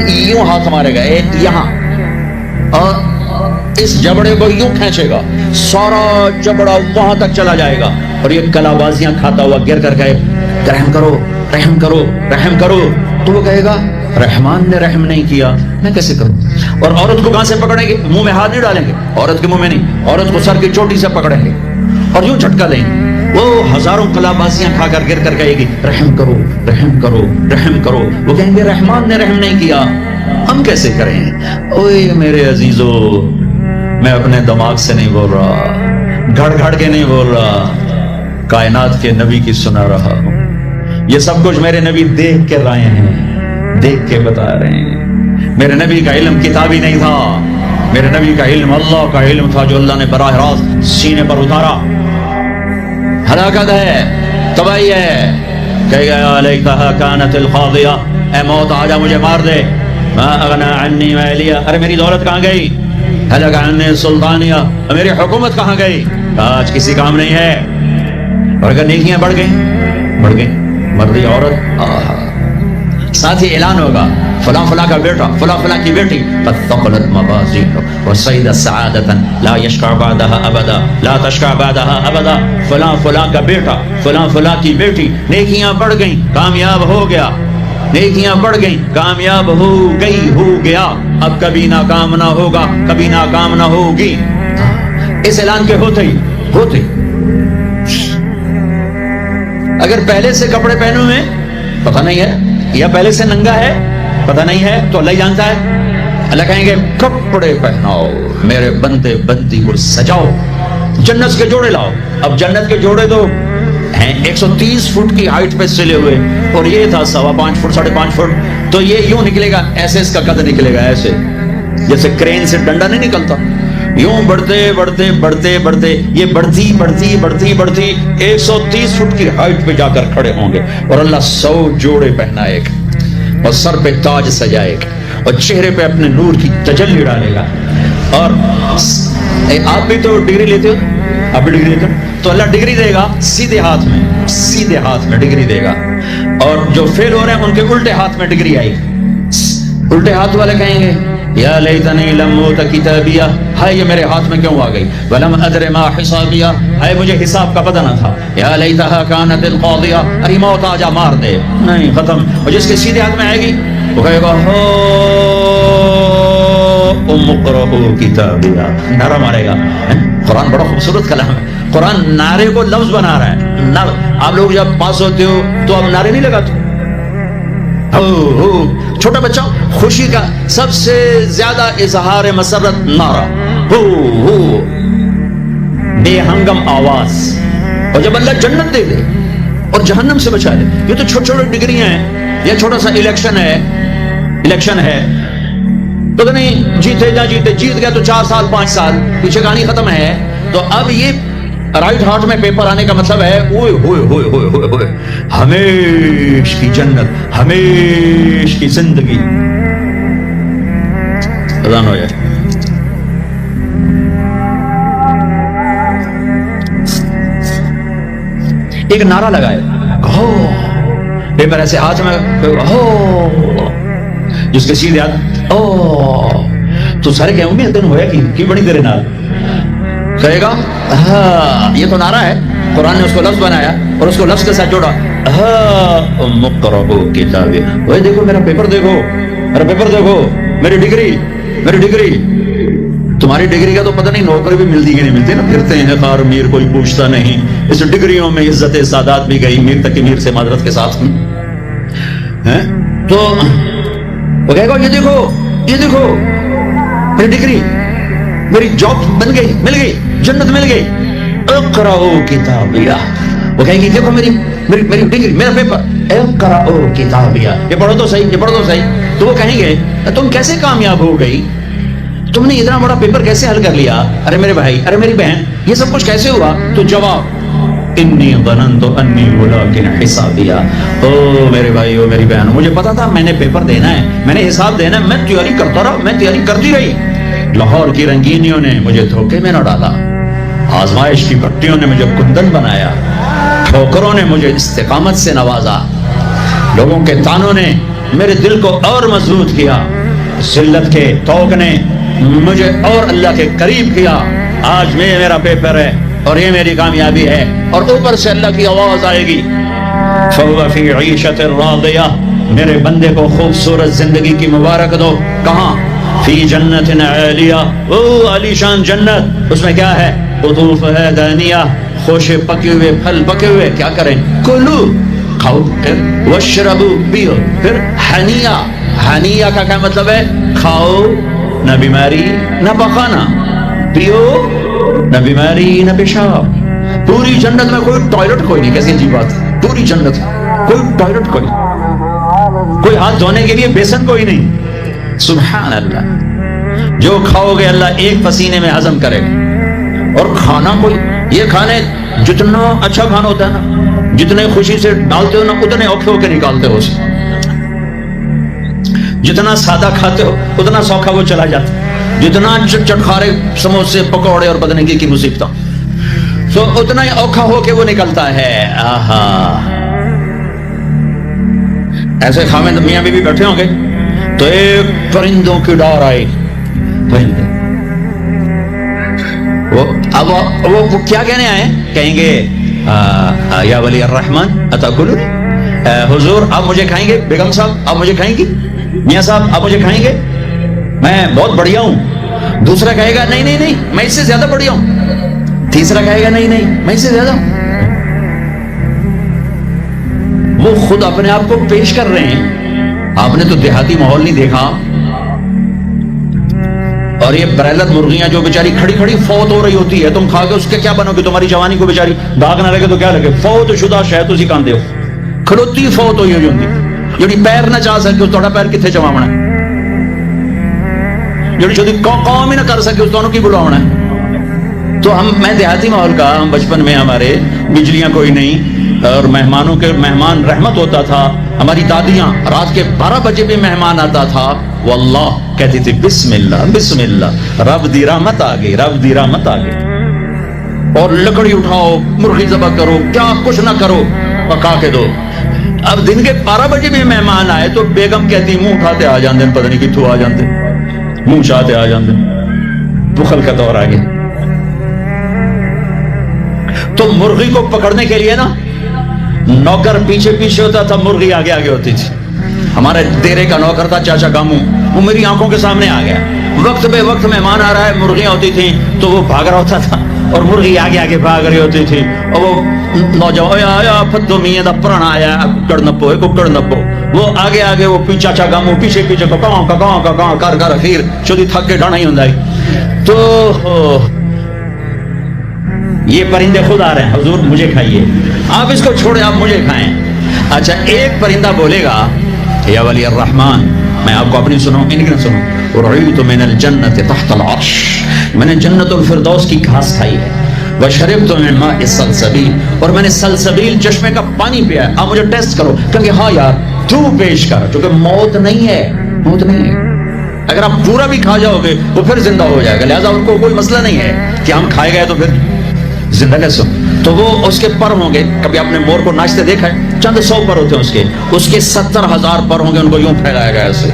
یوں ہاتھ مارے گا یہاں، اور اس جبڑے کو یوں کھینچے گا، سارا جبڑا وہاں تک چلا جائے گا، اور یہ کلا بازیاں کھاتا ہوا گر کر کہے رحم کرو رحم کرو رحم کرو، تو وہ کہے گا رحمان نے رحم نہیں کیا، میں کیسے کروں؟ اور عورت کو کہاں سے پکڑیں گے؟ منہ میں ہاتھ نہیں ڈالیں گے، عورت کے منہ میں نہیں، عورت کو سر کی چوٹی سے پکڑیں گے اور یوں جھٹکا دیں گے، وہ ہزاروں کلابازیاں کھا کر گر کر کہے گی رحم کرو رحم کرو رحم کرو، وہ کہیں گے رحمان نے رحم نہیں کیا، ہم کیسے کریں؟ اوے میرے عزیزو، میں اپنے دماغ سے نہیں بول رہا، گھڑ گھڑ کے نہیں بول رہا، کائنات کے نبی کی سنا رہا ہوں، یہ سب کچھ میرے نبی دیکھ کے رائے ہیں، دیکھ کے بتا رہے ہیں۔ میرے نبی کا علم کتابی نہیں تھا، میرے نبی کا علم اللہ کا علم تھا جو اللہ نے براہ راست سینے پر اتارا۔ ہلاکت ہے، تباہی ہے، کہے گا لیتھا کانت القاضیہ، اے موت آجا مجھے مار دے، ما اغنی عنی مالیہ، ارے میری دولت کہاں گئی، ہلک عنی سلطانیہ، میری حکومت کہاں گئی، آج کسی کام نہیں ہے۔ اور اگر نیکیاں بڑھ گئی، مرد عورت، ساتھ ہی اعلان ہوگا فلاں فلاں کا بیٹا، فلاں فلاں کی بیٹی، قد ثقلت موازینہ وصید سعادۃ لا یشقى بعدها ابدا، لا تشقى بعدها ابدا، فلاں فلاں کا بیٹا، فلاں فلاں کی بیٹی، نیکیاں بڑھ گئیں، کامیاب ہو گیا، نیکیاں بڑھ گئیں، کامیاب ہو گئی، ہو گیا، اب کبھی ناکام نہ ہوگا، کبھی ناکام نہ ہوگی۔ اس اعلان کے ہوتے ہی اگر پہلے سے کپڑے پہنے ہوئے پتہ نہیں ہے، یا پہلے سے ننگا ہے پتہ نہیں ہے، تو اللہ ہی جانتا ہے۔ اللہ کہیں گے کپڑے پہناؤ، میرے بندے بندی کو سجاؤ، جنت کے جوڑے لاؤ۔ اب جنت کے جوڑے تو ہیں 130 فٹ کی ہائٹ پہ سلے ہوئے، اور یہ تھا 5.25 فٹ 5.5 فٹ، تو یہ یوں نکلے گا، ایسے اس کا قد نکلے گا، ایسے جیسے کرین سے ڈنڈا نہیں نکلتا، یوں بڑھتے بڑھتے بڑھتے بڑھتے یہ بڑھتی بڑھتی بڑھتی بڑھتی 130 فٹ کی ہائٹ پہ جا کر کھڑے ہوں گے، اور اللہ 100 جوڑے پہنائے گا، اور سر پہ تاج سجائے گا، اور چہرے پہ اپنے نور کی تجلی ڈالے گا۔ اور آپ بھی تو ڈگری لیتے ہو، آپ بھی ڈگری لیتے ہو، تو اللہ ڈگری دے گا سیدھے ہاتھ میں، سیدھے ہاتھ میں ڈگری دے گا، اور جو فیل ہو رہے ہیں ان کے الٹے ہاتھ میں ڈگری آئی۔ الٹے ہاتھ والے کہیں گے یا لیتنی لم اوت کتابیہ، ہائے یہ میرے ہاتھ میں کیوں آ گئی، ولم ادر ما حسابیہ، ہائے مجھے حساب کا پتہ نہ تھا، یا لیتہا کانت القاضیہ، ارے موت آ جا مار دے، نہیں ختم۔ اور جس کے سیدھے ہاتھ میں آئے گی وہ کہے گا اقرؤوا کتابیہ، نعرہ مارے گا۔ قرآن بڑا خوبصورت کلام ہے، قرآن نعرے کو لفظ بنا رہا ہے۔ آپ لوگ جب پاس ہوتے ہو تو آپ نعرے نہیں لگاتے، چھوٹا بچہ خوشی کا سب سے زیادہ اظہار مسرت نعرہ، بے ہنگم آواز۔ اور جب اللہ جنت دے دے اور جہنم سے بچا لے، یہ تو چھوٹے چھوٹے ڈگریاں ہیں، یہ چھوٹا سا الیکشن ہے، تو نہیں جیتے جا جیتے، جیت گیا تو 4 سال 5 سال پیچھے کہانی ختم ہے۔ تو اب یہ رائٹ ہارٹ میں پیپر آنے کا مطلب ہے اوئے ہوئے ہوئے ہوئے ہوئے ہوئے ہمیش کی جنت، ہمیش کی زندگی۔ اذان ہو جائے۔ ایک نعرہ لگائے، پیپر ایسے ہاتھ میں، جس کے سیدھے ہاتھ تو سارے کہیں گے تین ہویا کی بڑی تیرے نال، کہے گا ہاں یہ تو نعرہ ہے، قرآن نے اس کو لفظ بنایا اور اس کو لفظ کے ساتھ جوڑا، اقرؤوا کتابیہ، وہ دیکھو میرا پیپر، دیکھو میرا پیپر، دیکھو میری ڈگری۔ تمہاری ڈگری کا تو پتہ نہیں نوکری بھی ملتی کہ نہیں ملتی نا، پھرتے ہیں خار میر، کوئی پوچھتا نہیں۔ اس ڈگریوں میں عزت سادات بھی گئی، میر تک میر سے معذرت کے ساتھ۔ تو وہ کہے گا یہ دیکھو میری ڈگری، میری جاب بن گئی، مل گئی، جنت مل گئی، اقرؤوا کتابیہ۔ وہ کہیں گی دیکھو میری ڈگری، میرا پیپر، اقرؤوا کتابیہ، یہ پڑھو تو صحیح۔ تو وہ کہیں گے تم کیسے کامیاب ہو گئی، تم نے اتنا بڑا پیپر کیسے حل کر لیا، ارے میرے بھائی، ارے میری بہن، یہ سب کچھ کیسے ہوا؟ تو جواب انی ظننت انی ملاق حسابیہ، او میرے بھائی، او میری بہن، مجھے پتا تھا میں نے پیپر دینا ہے، میں نے حساب دینا ہے، میں تیاری کرتا رہا، میں تیاری کرتی رہی۔ لاہور کی رنگینیوں نے مجھے دھوکے میں نہ ڈالا، آزمائش کی پٹیوں نے مجھے کندن بنایا، ٹھوکروں نے مجھے استقامت سے نوازا، لوگوں کے تانوں نے میرے دل کو اور مضبوط کیا، ذلت کے توق نے مجھے اور اللہ کے قریب کیا۔ آج میرا پیپر ہے اور یہ میری کامیابی ہے، اور اوپر سے اللہ کی آواز آئے گی فَهُوَ فِي عِيشَةٍ رَاضِيَةٍ، میرے بندے کو خوبصورت زندگی کی مبارک دو۔ کہاں؟ فی جنت عالیہ، او عالی شان جنت، اس میں کیا ہے؟ قطوفہا دانیہ، خوشے پکے ہوئے، پھل پکے ہوئے، کیا کریں؟ کلو، کھاؤ، پھر وشربو، پیو، پھر حنیہ۔ حنیہ کا کیا مطلب ہے؟ کھاؤ، نہ بیماری نہ پخانا، پیو، نہ بیماری نہ پیشاب۔ پوری جنت میں کوئی ٹوائلٹ کوئی نہیں، کیسی عجیب بات، پوری جنت کوئی ٹوائلٹ کوئی ہاتھ دھونے کے لیے بیسن کوئی نہیں۔ سبحان اللہ، جو کھاؤ گے اللہ ایک پسینے میں ہضم کرے گا۔ اور کھانا کوئی، یہ کھانے جتنا اچھا کھانا ہوتا ہے نا، جتنے خوشی سے ڈالتے ہو نا، اتنے اوکھے ہو کے نکالتے ہو اسے۔ جتنا سادہ کھاتے ہو اتنا سوکھا وہ چلا جاتا، جتنا چٹخارے سموسے پکوڑے اور بدنگی کی مصیبتوں، تو اتنا ہی اوکھا ہو کے وہ نکلتا ہے۔ آہا، ایسے خاوند میاں بیوی بیٹھے ہوں گے، تو ایک پرندوں کی ڈار آئے، پرندے وہ کیا کہنے آئے؟ کہیں گے یا ولی الرحمن اتاکلون، حضور آپ مجھے کھائیں گے؟ بیگم صاحب آپ مجھے کھائیں گی؟ میاں صاحب آپ مجھے کھائیں گے؟ میں بہت بڑھیا ہوں۔ دوسرا کہے گا نہیں نہیں نہیں میں اس سے زیادہ بڑھیا ہوں۔ تیسرا کہے گا نہیں نہیں میں اس سے زیادہ ہوں۔ وہ خود اپنے آپ کو پیش کر رہے ہیں۔ آپ نے تو دیہاتی ماحول نہیں دیکھا، اور یہ برائلت مرغیاں جو بیچاری کھڑی کھڑی فوت ہو رہی ہوتی ہے، تم کھا کے اس کے کیا بنو گے؟ تمہاری جوانی کو بیچاری داغ نہ لگے تو کیا لگے؟ فوت شدہ شاید تسی کاندے ہو، کھڑوتی فوت ہوئی ہوندی جڑی پیر نہ چاہ سکے، اس تھوڑا پیر کتنے چواونا ہے؟ جڑی شدی قوم ہی نہ کر سکے، اس تو کی بلاونا ہے؟ تو میں دیہاتی ماحول کا، ہم بچپن میں ہمارے بجلیاں کوئی نہیں، اور مہمانوں کے مہمان رحمت ہوتا تھا۔ ہماری دادیاں رات کے 12 بجے بھی مہمان آتا تھا، واللہ کہتی تھی بسم اللہ بسم اللہ، رب دی رحمت آ گئی، رب دی رحمت آ گئی، اور لکڑی اٹھاؤ، مرغی ذبح کرو، کیا کچھ نہ کرو، پکا کے دو۔ اب دن کے 12 بجے بھی مہمان آئے تو بیگم کہتی منہ اٹھاتے آ جاندے، پتہ نہیں کتوں آ جاندے، منہ چاہتے آ جاندے، بخل کا دور آ گیا۔ تو مرغی کو پکڑنے کے لیے نا نوکر پیچھے پیچھے ہوتا تھا، مرغی آگے آگے ہوتی تھی۔ ہمارے دیرے کا نوکر تھا چاچا گامو، وہ میری آنکھوں کے سامنے آ گیا، وقت بے وقت مہمان آ رہا ہے، مرغیاں ہوتی تھیں تو وہ بھاگ رہا ہوتا تھا، اور مرغی آگے آگے بھاگ رہی ہوتی تھی، اور وہ نوجوان آیا پھدو میاں دا پرانا آیا ککڑ نپو ککڑ نپو، وہ آگے آگے، وہ چاچا گامو پیچھے پیچھے ککاں کر کر اخیر چودی تھک کے ڈانا ہی ہوندا ہے۔ تو یہ پرندے خود آ رہے ہیں، حضور مجھے کھائیے، آپ اس کو چھوڑے آپ مجھے کھائیں۔ اچھا ایک پرندہ بولے گا یا ولی الرحمن، میں آپ کو اپنی سنوں، ان کی نہ سنوں، رعیت من الجنت تحت العرش، میں نے جنت الفردوس کی گھاس کھائی ہے، وشربت من ماء السلسبیل، اور میں نے سلسبیل چشمے کا پانی پیا ہے، آپ مجھے ٹیسٹ کرو، کیونکہ ہاں یار تو پیش کر، چونکہ موت نہیں ہے، موت نہیں ہے، اگر آپ پورا بھی کھا جاؤ گے وہ پھر زندہ ہو جائے گا، لہٰذا ان کو کوئی مسئلہ نہیں ہے کہ ہم کھائے گئے تو پھر زندہ کیسے ہو؟ تو وہ اس کے پر ہوں گے، کبھی آپ نے مور کو ناچتے دیکھا ہے؟ چند 100 پر ہوتے ہیں اس کے 70,000 پر ہوں گے، ان کو یوں پھیلایا گیا ایسے،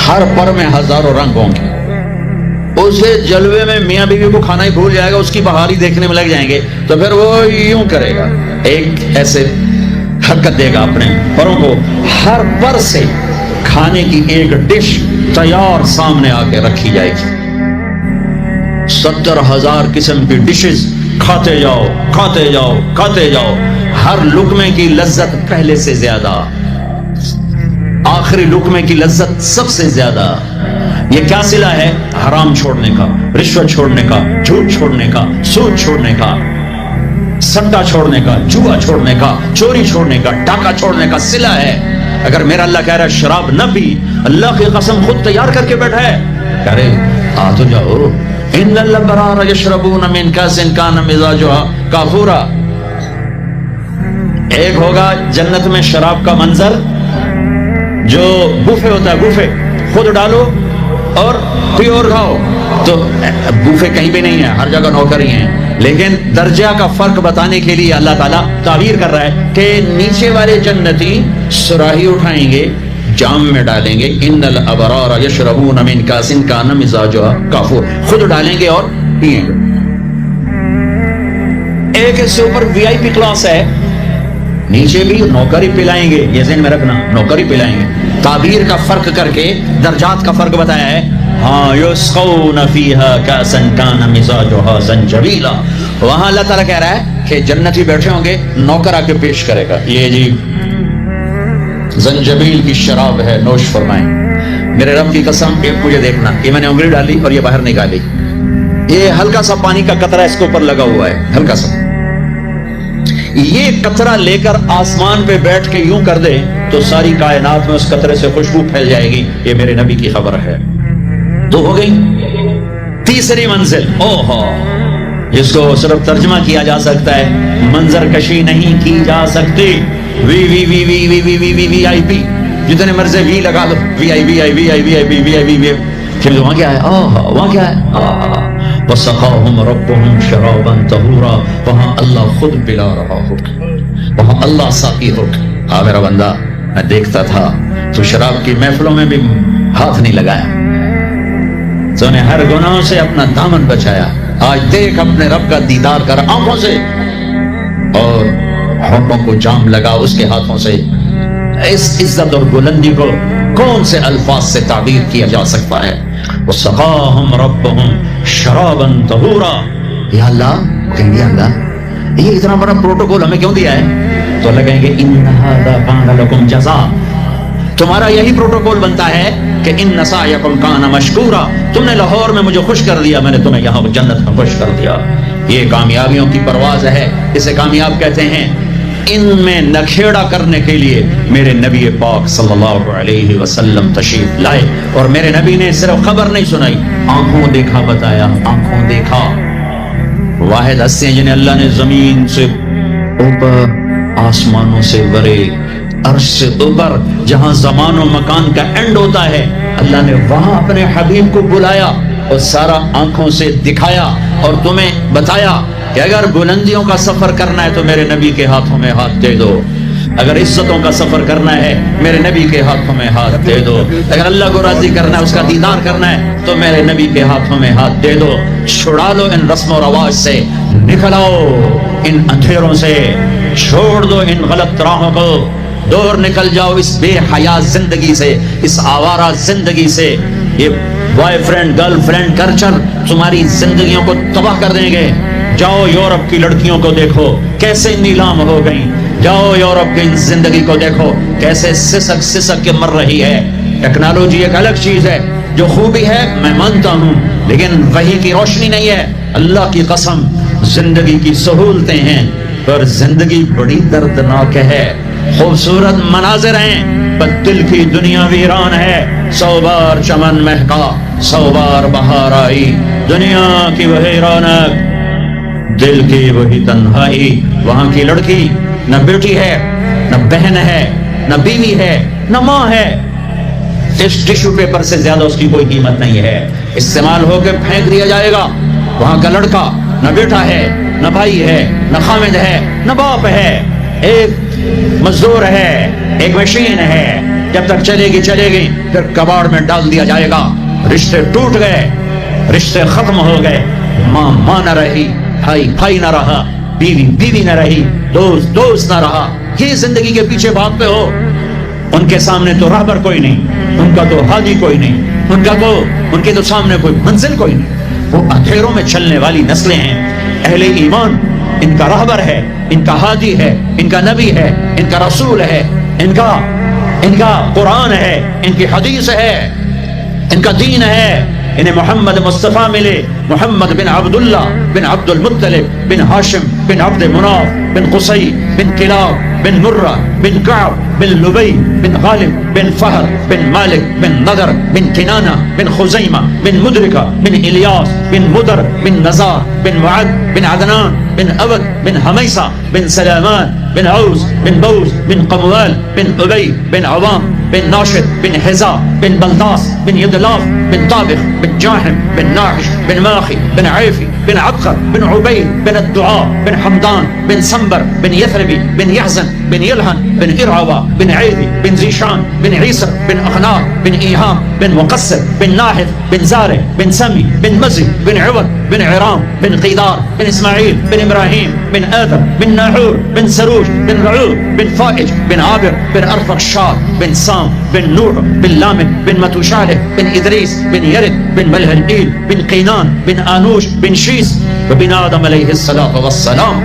ہر پر میں ہزاروں رنگ ہوں گے۔ اسے جلوے میں میاں بیوی کو کھانا ہی بھول جائے گا، اس کی بہاری دیکھنے میں لگ جائیں گے، تو پھر وہ یوں کرے گا، ایک ایسے حرکت دے گا اپنے پروں کو، ہر پر سے کھانے کی ایک ڈش تیار سامنے آ کے رکھی جائے گی، 70,000 قسم کی ڈشز، کھاتے جاؤ کھاتے جاؤ کھاتے جاؤ، ہر لقمے کی لذت پہلے سے زیادہ، آخری لقمے کی لذت سب سے زیادہ۔ یہ کیا صلہ ہے؟ حرام چھوڑنے کا، رشوت چھوڑنے کا، جھوٹ چھوڑنے کا، سود چھوڑنے کا، سٹا چھوڑنے کا، جوا چھوڑنے کا، چوری چھوڑنے کا، ڈاکہ چھوڑنے کا صلہ ہے۔ اگر میرا اللہ کہہ رہا ہے شراب نہ پی، اللہ کی قسم خود تیار کر کے بیٹھا ہے، کہہ رہے آ تو جاؤ، ان الابرار یشربون من کاس کان مزاجها کافورا۔ ایک ہوگا جنت میں شراب کا منظر جو بوفے ہوتا ہے، بوفے خود ڈالو اور پیو اور کھاؤ، تو بوفے کہیں بھی نہیں ہے، ہر جگہ نوکر ہی ہیں، لیکن درجہ کا فرق بتانے کے لیے اللہ تعالیٰ تعبیر کر رہا ہے کہ نیچے والے جنتی سراہی اٹھائیں گے، جام میں ڈالیں گے، ان الابرار یشربون من کاس کان مزاجها کافور، خود ڈالیں گے اور پیئیں گے۔ ایک اس سے اوپر وی آئی پی کلاس ہے، نیچے بھی نوکر ہی پلائیں گے، یہ ذہن میں رکھنا، نوکر ہی پلائیں گے۔ تعبیر کا فرق کر کے درجات کا فرق بتایا ہے۔ ہاں یسقون فیہا کاسا کان مزاجها زنجبیلا، وہاں اللہ تعالیٰ کہہ رہا ہے کہ جنتی بیٹھے ہوں گے، نوکر آ کے پیش کرے گا، یہ جی زنجبیل کی شراب ہے، نوش فرمائیں۔ میرے رب کی قسم، ایک مجھے دیکھنا، یہ میں نے انگلی ڈالی اور یہ باہر نکالی، یہ ہلکا سا پانی کا قطرہ اس کے اوپر لگا ہوا ہے، ہلکا سا، یہ قطرہ لے کر آسمان پہ بیٹھ کے یوں کر دے تو ساری کائنات میں اس قطرے سے خوشبو پھیل جائے گی، یہ میرے نبی کی خبر ہے۔ دو ہو گئی، تیسری منزل، اوہو، جس کو صرف ترجمہ کیا جا سکتا ہے، منظر کشی نہیں کی جا سکتی، وی وی وی وی وی وی وی وی وی آئی پی، جتنے مرضی وی لگا دو، وی آئی وی آئی وی آئی وی آئی وی آئی وی، پھر وہاں کیا ہے؟ وہاں کیا ہے؟ وَسَقَاهُمْ رَبُّهُمْ شَرَابًا طَهُورًا، وہاں اللہ خود پلا رہا ہو، وہاں اللہ ساقی ہو۔ ہاں میرا بندہ، میں دیکھتا تھا تو شراب کی محفلوں میں بھی ہاتھ نہیں لگایا، تو نے ہر گناہوں سے اپنا دامن بچایا۔ آج دیکھ اپنے رب کا دیدار کر آنکھوں سے، اور ہونٹوں کو جام لگا اس کے ہاتھوں سے۔ اس عزت اور بلندی کو کون سے الفاظ سے تعبیر کیا جا سکتا ہے؟ وَسَقَاهُمْ رَبُّهُمْ شَرَابًا طَهُورًا۔ یا اللہ، کہیں گے اللہ یہ اتنا بڑا پروٹوکول ہمیں کیوں دیا ہے؟ تو لگیں گے إِنَّ هَذَا كَانَ لَكُمْ جَزَاءً، تمہارا یہی پروٹوکول بنتا ہے کہ إِنَّ سَعْيَكُمْ كَانَ مَشْكُورًا، تم نے لاہور میں مجھے خوش کر دیا، میں نے تمہیں یہاں جنت میں خوش کر دیا۔ یہ کامیابیوں کی پرواز ہے، اسے کامیاب کہتے ہیں۔ ان میں نکھیڑا کرنے کے لیے میرے نبی پاک صلی اللہ علیہ وسلم تشریف لائے، اور میرے نبی نے صرف خبر نہیں سنائی، آنکھوں دیکھا بتایا، آنکھوں دیکھا۔ واحد ہستی ہیں جنہیں اللہ نے زمین سے اوپر، آسمانوں سے ورے، عرش سے اوپر، جہاں زمان و مکان کا اینڈ ہوتا ہے، اللہ نے وہاں اپنے حبیب کو بلایا اور سارا آنکھوں سے دکھایا اور تمہیں بتایا کہ اگر بلندیوں کا سفر کرنا ہے تو میرے نبی کے ہاتھوں میں ہاتھ دے دو، اگر عزتوں کا سفر کرنا ہے میرے نبی کے ہاتھوں میں ہاتھ دے دو، اگر اللہ کو راضی کرنا ہے، اس کا دیدار کرنا ہے تو میرے نبی کے ہاتھوں میں ہاتھ دے دو۔ چھڑا لو ان رسم و رواج سے، نکل آؤ ان اندھیروں سے، چھوڑ دو ان غلط راہوں کو، دور نکل جاؤ اس بے حیا زندگی سے، اس آوارہ زندگی سے۔ یہ boy friend girl friend culture تمہاری زندگیوں کو تباہ کر دیں گے۔ جاؤ یورپ کی لڑکیوں کو دیکھو کیسے نیلام ہو گئیں، جاؤ یورپ کی زندگی کو دیکھو کیسے سسک سسک کے مر رہی ہے۔ ٹیکنالوجی ایک الگ چیز ہے، جو خوبی ہے میں مانتا ہوں، لیکن وحی کی روشنی نہیں ہے۔ اللہ کی قسم زندگی کی سہولتیں ہیں پر زندگی بڑی دردناک ہے۔ خوبصورت مناظر ہیں پر دل کی دنیا ویران ہے۔ 100 بار چمن مہکا، 100 بار بہار آئی، دنیا کی وہی رونق، دل کی وہی تنہائی۔ وہاں کی لڑکی نہ بیٹی ہے، نہ بہن ہے، نہ بیوی ہے، نہ ماں ہے، اس ٹیشو پیپر سے زیادہ اس کی کوئی قیمت نہیں ہے، استعمال ہو کے پھینک دیا جائے گا۔ وہاں کا لڑکا نہ بیٹا ہے، نہ بھائی ہے، نہ خامد ہے، نہ باپ ہے، ایک مزدور ہے، ایک مشین ہے، جب تک چلے گی پھر کباڑ میں ڈال دیا جائے گا۔ رشتے ٹوٹ گئے، رشتے ختم ہو گئے، ماں ماں نہ رہی، بھائی بھائی نہ رہا، بیوی بیوی نہ رہی، دوست دوست نہ رہا۔ یہ زندگی کے پیچھے بھاگتے ہو، ان کے سامنے تو راہبر کوئی نہیں، ان کا تو ہادی کوئی نہیں، ان کے تو سامنے کوئی منزل کوئی نہیں، وہ اندھیروں میں چلنے والی نسلیں ہیں۔ اہل ایمان ان کا راہبر ہے، ان کا ہادی ہے، ان کا نبی ہے، ان کا رسول ہے، ان کا قرآن ہے، ان کی حدیث ہے، ان کا دین ہے۔ انہیں محمد مصطفیٰ ملے، محمد بن عبداللہ بن عبد المطلب بن ہاشم بن عبد مناف بن قصی بن کلاب بن مرہ بن کعب بن لبی بن غالب بن فہر بن مالک بن نضر بن کنانہ بن خزیمہ بن مدرکہ بن الیاس بن مدر بن نزار بن معد بن عدنان بن عبد بن حمیسہ بن سلامان بن عوز بن بوز بن قموال بن ابی بن عوام بن ناشد بن حزا بن بلداس بن یدلاف بن طابخ بن جاحم بن ناحش بن ماخي بن عيفي بن عبقر بن عبيد بن الدعاء بن حمدان بن سنبر بن يثربي بن يحزن بن يلهن بن إرعوى بن عيدي بن زيشان بن عيسر بن أخنار بن إيهام بن مقصر بن ناحث بن زارع بن سمي بن مزي بن عوض بن عرام بن قيدار بن إسماعيل بن إبراهيم بن آدم بن ناحور بن سروج بن رعوب بن فائج بن عابر بن أرفخشاد بن سام بن نوح بن لامن بن متوشالح بن إدريس بن يرد بن ملهلئيل بن قينان بن آنوش بن شيس وبن آدم عليه الصلاة والسلام۔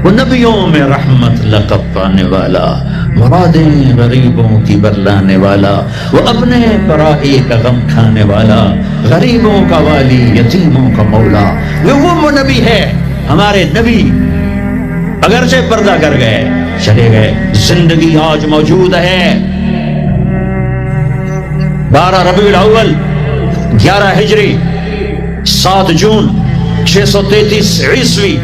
وہ نبیوں میں رحمت لقب پانے والا، مرادیں غریبوں کی برلانے والا، وہ اپنے پرائی کا غم کھانے والا، غریبوں کا والی، یتیموں کا مولا، وہ نبی ہے۔ ہمارے نبی اگرچہ پردہ کر گئے، چلے گئے، زندگی آج موجود ہے۔ 12 ربیع الاول 11 ہجری 7 جون 633 عیسوی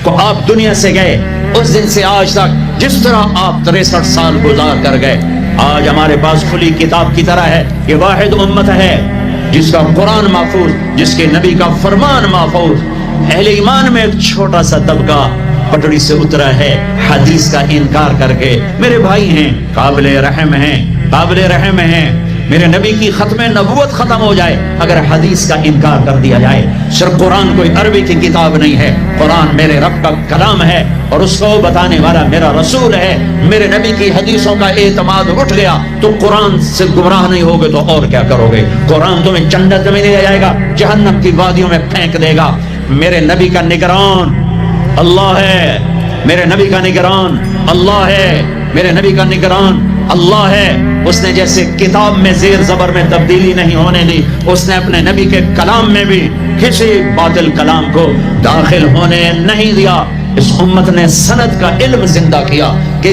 کو آپ دنیا سے گئے۔ اس دن سے آج تک جس طرح آپ 63 سال گزار کر گئے، آج ہمارے پاس کھلی کتاب کی طرح ہے۔ یہ واحد امت ہے جس کا قرآن محفوظ، جس کے نبی کا فرمان محفوظ۔ اہل ایمان میں ایک چھوٹا سا طبقہ پٹڑی سے اترا ہے حدیث کا انکار کر کے، میرے بھائی ہیں، قابل رحم ہیں، قابل رحم ہیں، میرے نبی کی ختم نبوت ختم ہو جائے اگر حدیث کا انکار کر دیا جائے۔ صرف قرآن کوئی عربی کی کتاب نہیں ہے، قرآن میرے رب کا کلام ہے اور اس کو بتانے والا میرا رسول ہے۔ میرے نبی کی حدیثوں کا اعتماد اٹھ گیا تو قرآن سے گمراہ نہیں ہوگے تو اور کیا کرو گے؟ قرآن تمہیں جنت میں لے جائے گا، جہنم کی وادیوں میں پھینک دے گا۔ میرے نبی کا نگران اللہ ہے، میرے نبی کا نگران اللہ ہے، میرے نبی کا نگران اللہ ہے۔ اس نے جیسے کتاب میں زیر زبر میں تبدیلی نہیں ہونے دی، اس نے اپنے نبی کے کلام میں بھی کسی باطل کلام کو داخل ہونے نہیں دیا۔ اس امت نے سند کا علم زندہ کیا کہ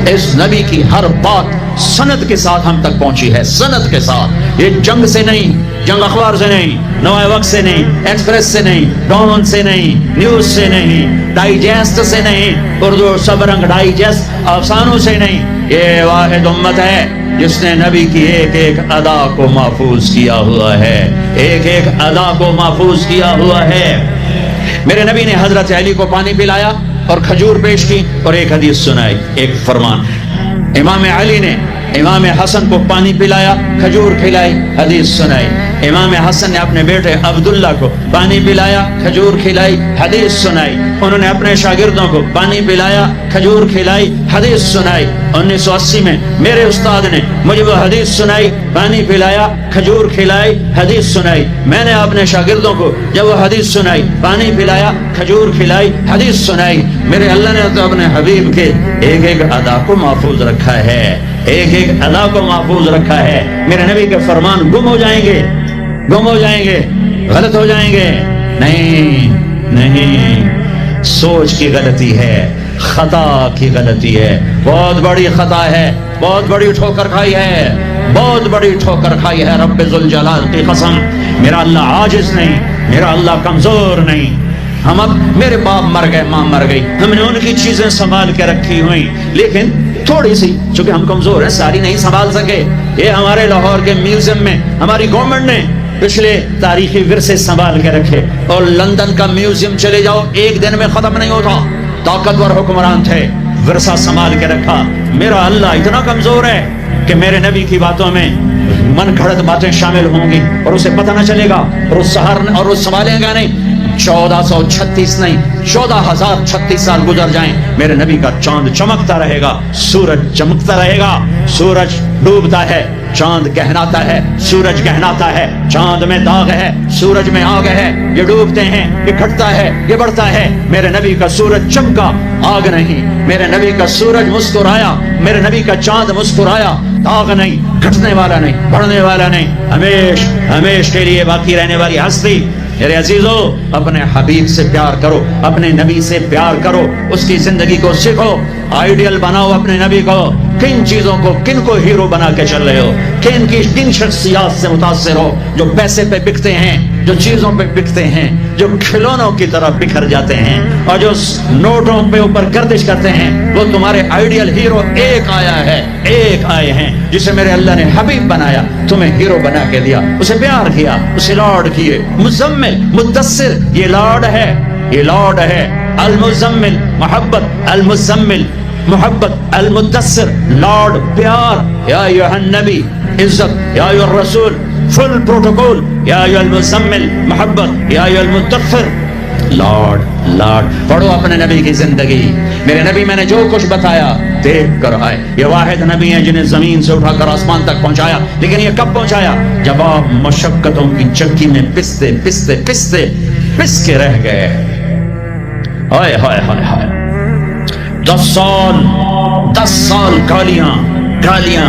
اس نبی کی ہر بات سند کے ساتھ ہم تک پہنچی ہے، سند کے ساتھ۔ یہ جنگ سے نہیں، جنگ اخبار سے نہیں، نوائے وقت سے نہیں، ایکسپریس سے نہیں، ڈون سے نہیں، نیوز سے نہیں، ڈائجسٹ سے نہیں، اردو سب رنگ ڈائجسٹ افسانوں سے نہیں۔ یہ واحد امت ہے جس نے نبی کی ایک ایک ادا کو محفوظ کیا ہوا ہے، ایک ایک ادا کو محفوظ کیا ہوا ہے۔ میرے نبی نے حضرت علی کو پانی پلایا اور کھجور پیش کی اور ایک حدیث سنائی، ایک فرمان۔ امام علی نے امام حسن کو پانی پلایا، کھجور کھلائی، حدیث سنائی۔ امام حسن نے اپنے بیٹے عبداللہ کو پانی پلایا، کھجور کھلائی، حدیث سنائی۔ انہوں نے اپنے شاگردوں کو پانی پلایا، کھجور کھلائی، حدیث سنائی۔ 1980 میں میرے استاد نے مجھے وہ حدیث سنائی، پانی پلایا، کھجور کھلائی، حدیث سنائی۔ میں نے اپنے شاگردوں کو جب وہ حدیث سنائی، پانی پلایا، کھجور کھلائی، حدیث سنائی۔ میرے اللہ نے تو اپنے حبیب کے ایک ایک ادا کو محفوظ رکھا ہے، ایک ایک ادا کو محفوظ رکھا ہے۔ میرے نبی کے فرمان گم ہو جائیں گے، گم ہو جائیں گے، غلط ہو جائیں گے؟ نہیں نہیں، سوچ کی غلطی ہے، خطا کی غلطی ہے، بہت بڑی خطا ہے، بہت بڑی ٹھوکر کھائی ہے، بہت بڑی ٹھوکر کھائی ہے۔ رب ذوالجلال کی قسم، میرا اللہ عاجز نہیں، میرا اللہ کمزور نہیں۔ ہم اب میرے باپ مر گئے، ماں مر گئی، ہم نے ان کی چیزیں سنبھال کے رکھی ہوئی، لیکن تھوڑی سی، چونکہ ہم کمزور ہیں، ساری نہیں سنبھال سکے۔ یہ ہمارے لاہور کے میوزیم میں ہماری گورنمنٹ نے پچھلے تاریخی ورثے سنبھال کے رکھے، اور لندن کا میوزیم چلے جاؤ ایک دن میں ختم نہیں ہوتا۔ طاقتور حکمران تھے، ورثہ سنبھال کے رکھا۔ میرا اللہ اتنا کمزور ہے کہ میرے نبی کی باتوں میں من گھڑت باتیں شامل ہوں گی اور اسے پتہ نہ چلے گا اور وہ سنبھالے گا نہیں۔ 1436 نہیں، 14,036 سال گزر جائیں، میرے نبی کا چاند چمکتا رہے گا، سورج چمکتا رہے گا۔ سورج ڈوبتا ہے، چاند گہراتا ہے، سورج گہراتا ہے، چاند میں داغ ہے، سورج میں آگ ہے، یہ ڈوبتے ہیں، یہ گھٹتا ہے، یہ بڑھتا ہے۔ میرے نبی کا سورج چمکا، آگ نہیں۔ میرے نبی کا سورج مسکرایا، میرے نبی کا چاند مسکرایا، داغ نہیں، گھٹنے والا نہیں، بڑھنے والا نہیں، ہمیش ہمیش کے لیے باقی رہنے والی ہستی۔ میرے عزیزو، اپنے حبیب سے پیار کرو، اپنے نبی سے پیار کرو، اس کی زندگی کو سیکھو، آئیڈیل بناؤ اپنے نبی کو۔ کن چیزوں کو، کن کو ہیرو بنا کے چل رہے ہو؟ کن شخصیات سے متاثر ہو جو پیسے پہ بکتے ہیں، جو چیزوں پہ بکتے ہیں، جو کھلونوں کی طرح بکھر جاتے ہیں اور جو نوٹوں پہ اوپر گردش کرتے ہیں؟ وہ تمہارے آئیڈیل ہیرو ایک آیا ہے، ایک آئے ہیں جسے میرے اللہ نے حبیب بنایا، تمہیں ہیرو بنا کے دیا، اسے پیار کیا، اسے لارڈ کیے۔ مزمل، مدثر، یہ لارڈ ہے، یہ لارڈ ہے۔ المزمل محبت، المزمل محبت، المدثر لارڈ پیار۔ یا ایھا النبی عزت، یا ایھا الرسول فل پروٹوکول، یا ایھا المزمل محبت، یا ایھا المدثر لارڈ۔ لارڈ پڑھو اپنے نبی کی زندگی۔ میرے نبی میں نے جو کچھ بتایا دیکھ کر آئے۔ یہ واحد نبی ہیں جنہیں زمین سے اٹھا کر آسمان تک پہنچایا، لیکن یہ کب پہنچایا؟ جب آپ مشقتوں کی چکی میں پستے پستے پستے پس کے رہ گئے۔ ہائے ہائے ہائے ہائے، 10 سال گالیاں گالیاں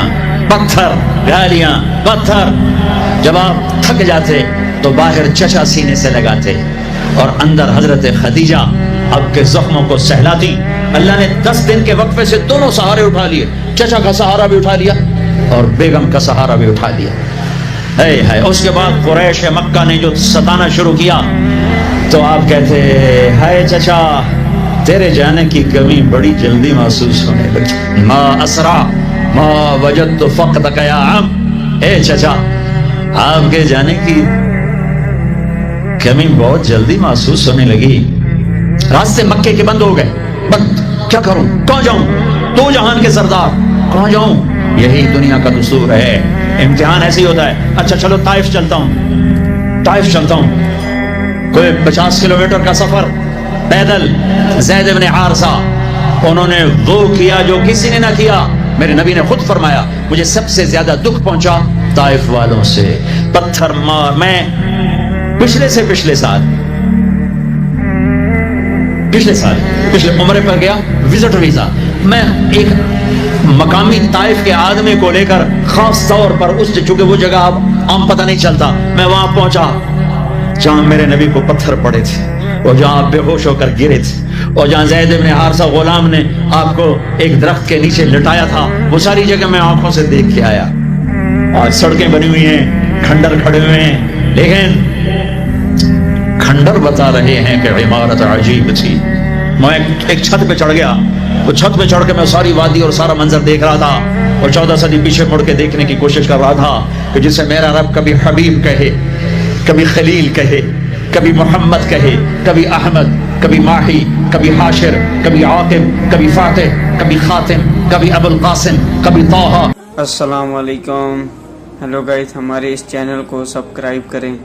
پتھر، گالیاں پتھر۔ جب آپ تھک جاتے تو باہر چچا سینے سے لگاتے اور اندر حضرت خدیجہ آپ کے زخموں کو سہلاتی۔ اللہ نے 10 دن کے وقفے سے دونوں سہارے اٹھا لیے، چچا کا سہارا بھی اٹھا لیا اور بیگم کا سہارا بھی اٹھا لیا۔ ہے ہے اس کے بعد قریش مکہ نے جو ستانا شروع کیا تو آپ کہتے ہائے چچا، تیرے جانے کی کمی بڑی جلدی محسوس ہونے لگی۔ ما اسرع ما وجدت فقدک یا عم، اے چچا آپ کے جانے کی کمی بہت جلدی محسوس ہونے لگی۔ راستے مکے کے بند ہو گئے. بند کیا کروں, کہاں جاؤں, تو جہان کے سردار کہاں جاؤں. یہی دنیا کا دستور ہے, امتحان ایسے ہی ہوتا ہے. اچھا چلو طائف چلتا ہوں, طائف چلتا ہوں. کوئی 50 کلومیٹر کا سفر پیدل. زید بن حارثہ, انہوں نے وہ کیا جو کسی نے نہ کیا. میرے نبی نے خود فرمایا مجھے سب سے زیادہ دکھ پہنچا طائف والوں سے, پتھر مار. میں پچھلے عمرے پر گیا, وزٹ ویزا. میں ایک مقامی طائف کے آدمی کو لے کر خاص طور پر اس, چونکہ وہ جگہ اب عام پتہ نہیں چلتا, میں وہاں پہنچا جہاں میرے نبی کو پتھر پڑے تھے اور جہاں آپ بے ہوش ہو کر گرے تھے, اور جہاں زید بن حارثہ غلام نے آپ کو ایک درخت کے نیچے لٹایا تھا, وہ ساری جگہ میں آنکھوں سے دیکھ کے آیا. آج سڑکیں بنی ہوئی ہیں, کھنڈر کھڑے ہوئے ہیں, لیکن کھنڈر بتا رہے ہیں کہ عمارت عجیب تھی. میں ایک چھت پہ چڑھ گیا, وہ چھت پہ چڑھ کے میں ساری وادی اور سارا منظر دیکھ رہا تھا, اور 14 صدی پیچھے مڑ کے دیکھنے کی کوشش کر رہا تھا کہ جسے میرا رب کبھی حبیب کہے, کبھی خلیل کہے, کبھی محمد کہے, کبھی احمد, کبھی ماہی, کبھی حاشر, کبھی عاقب, کبھی فاتح, کبھی خاتم, کبھی ابو القاسم, کبھی طه. السلام علیکم. ہیلو گائز, ہمارے اس چینل کو سبسکرائب کریں.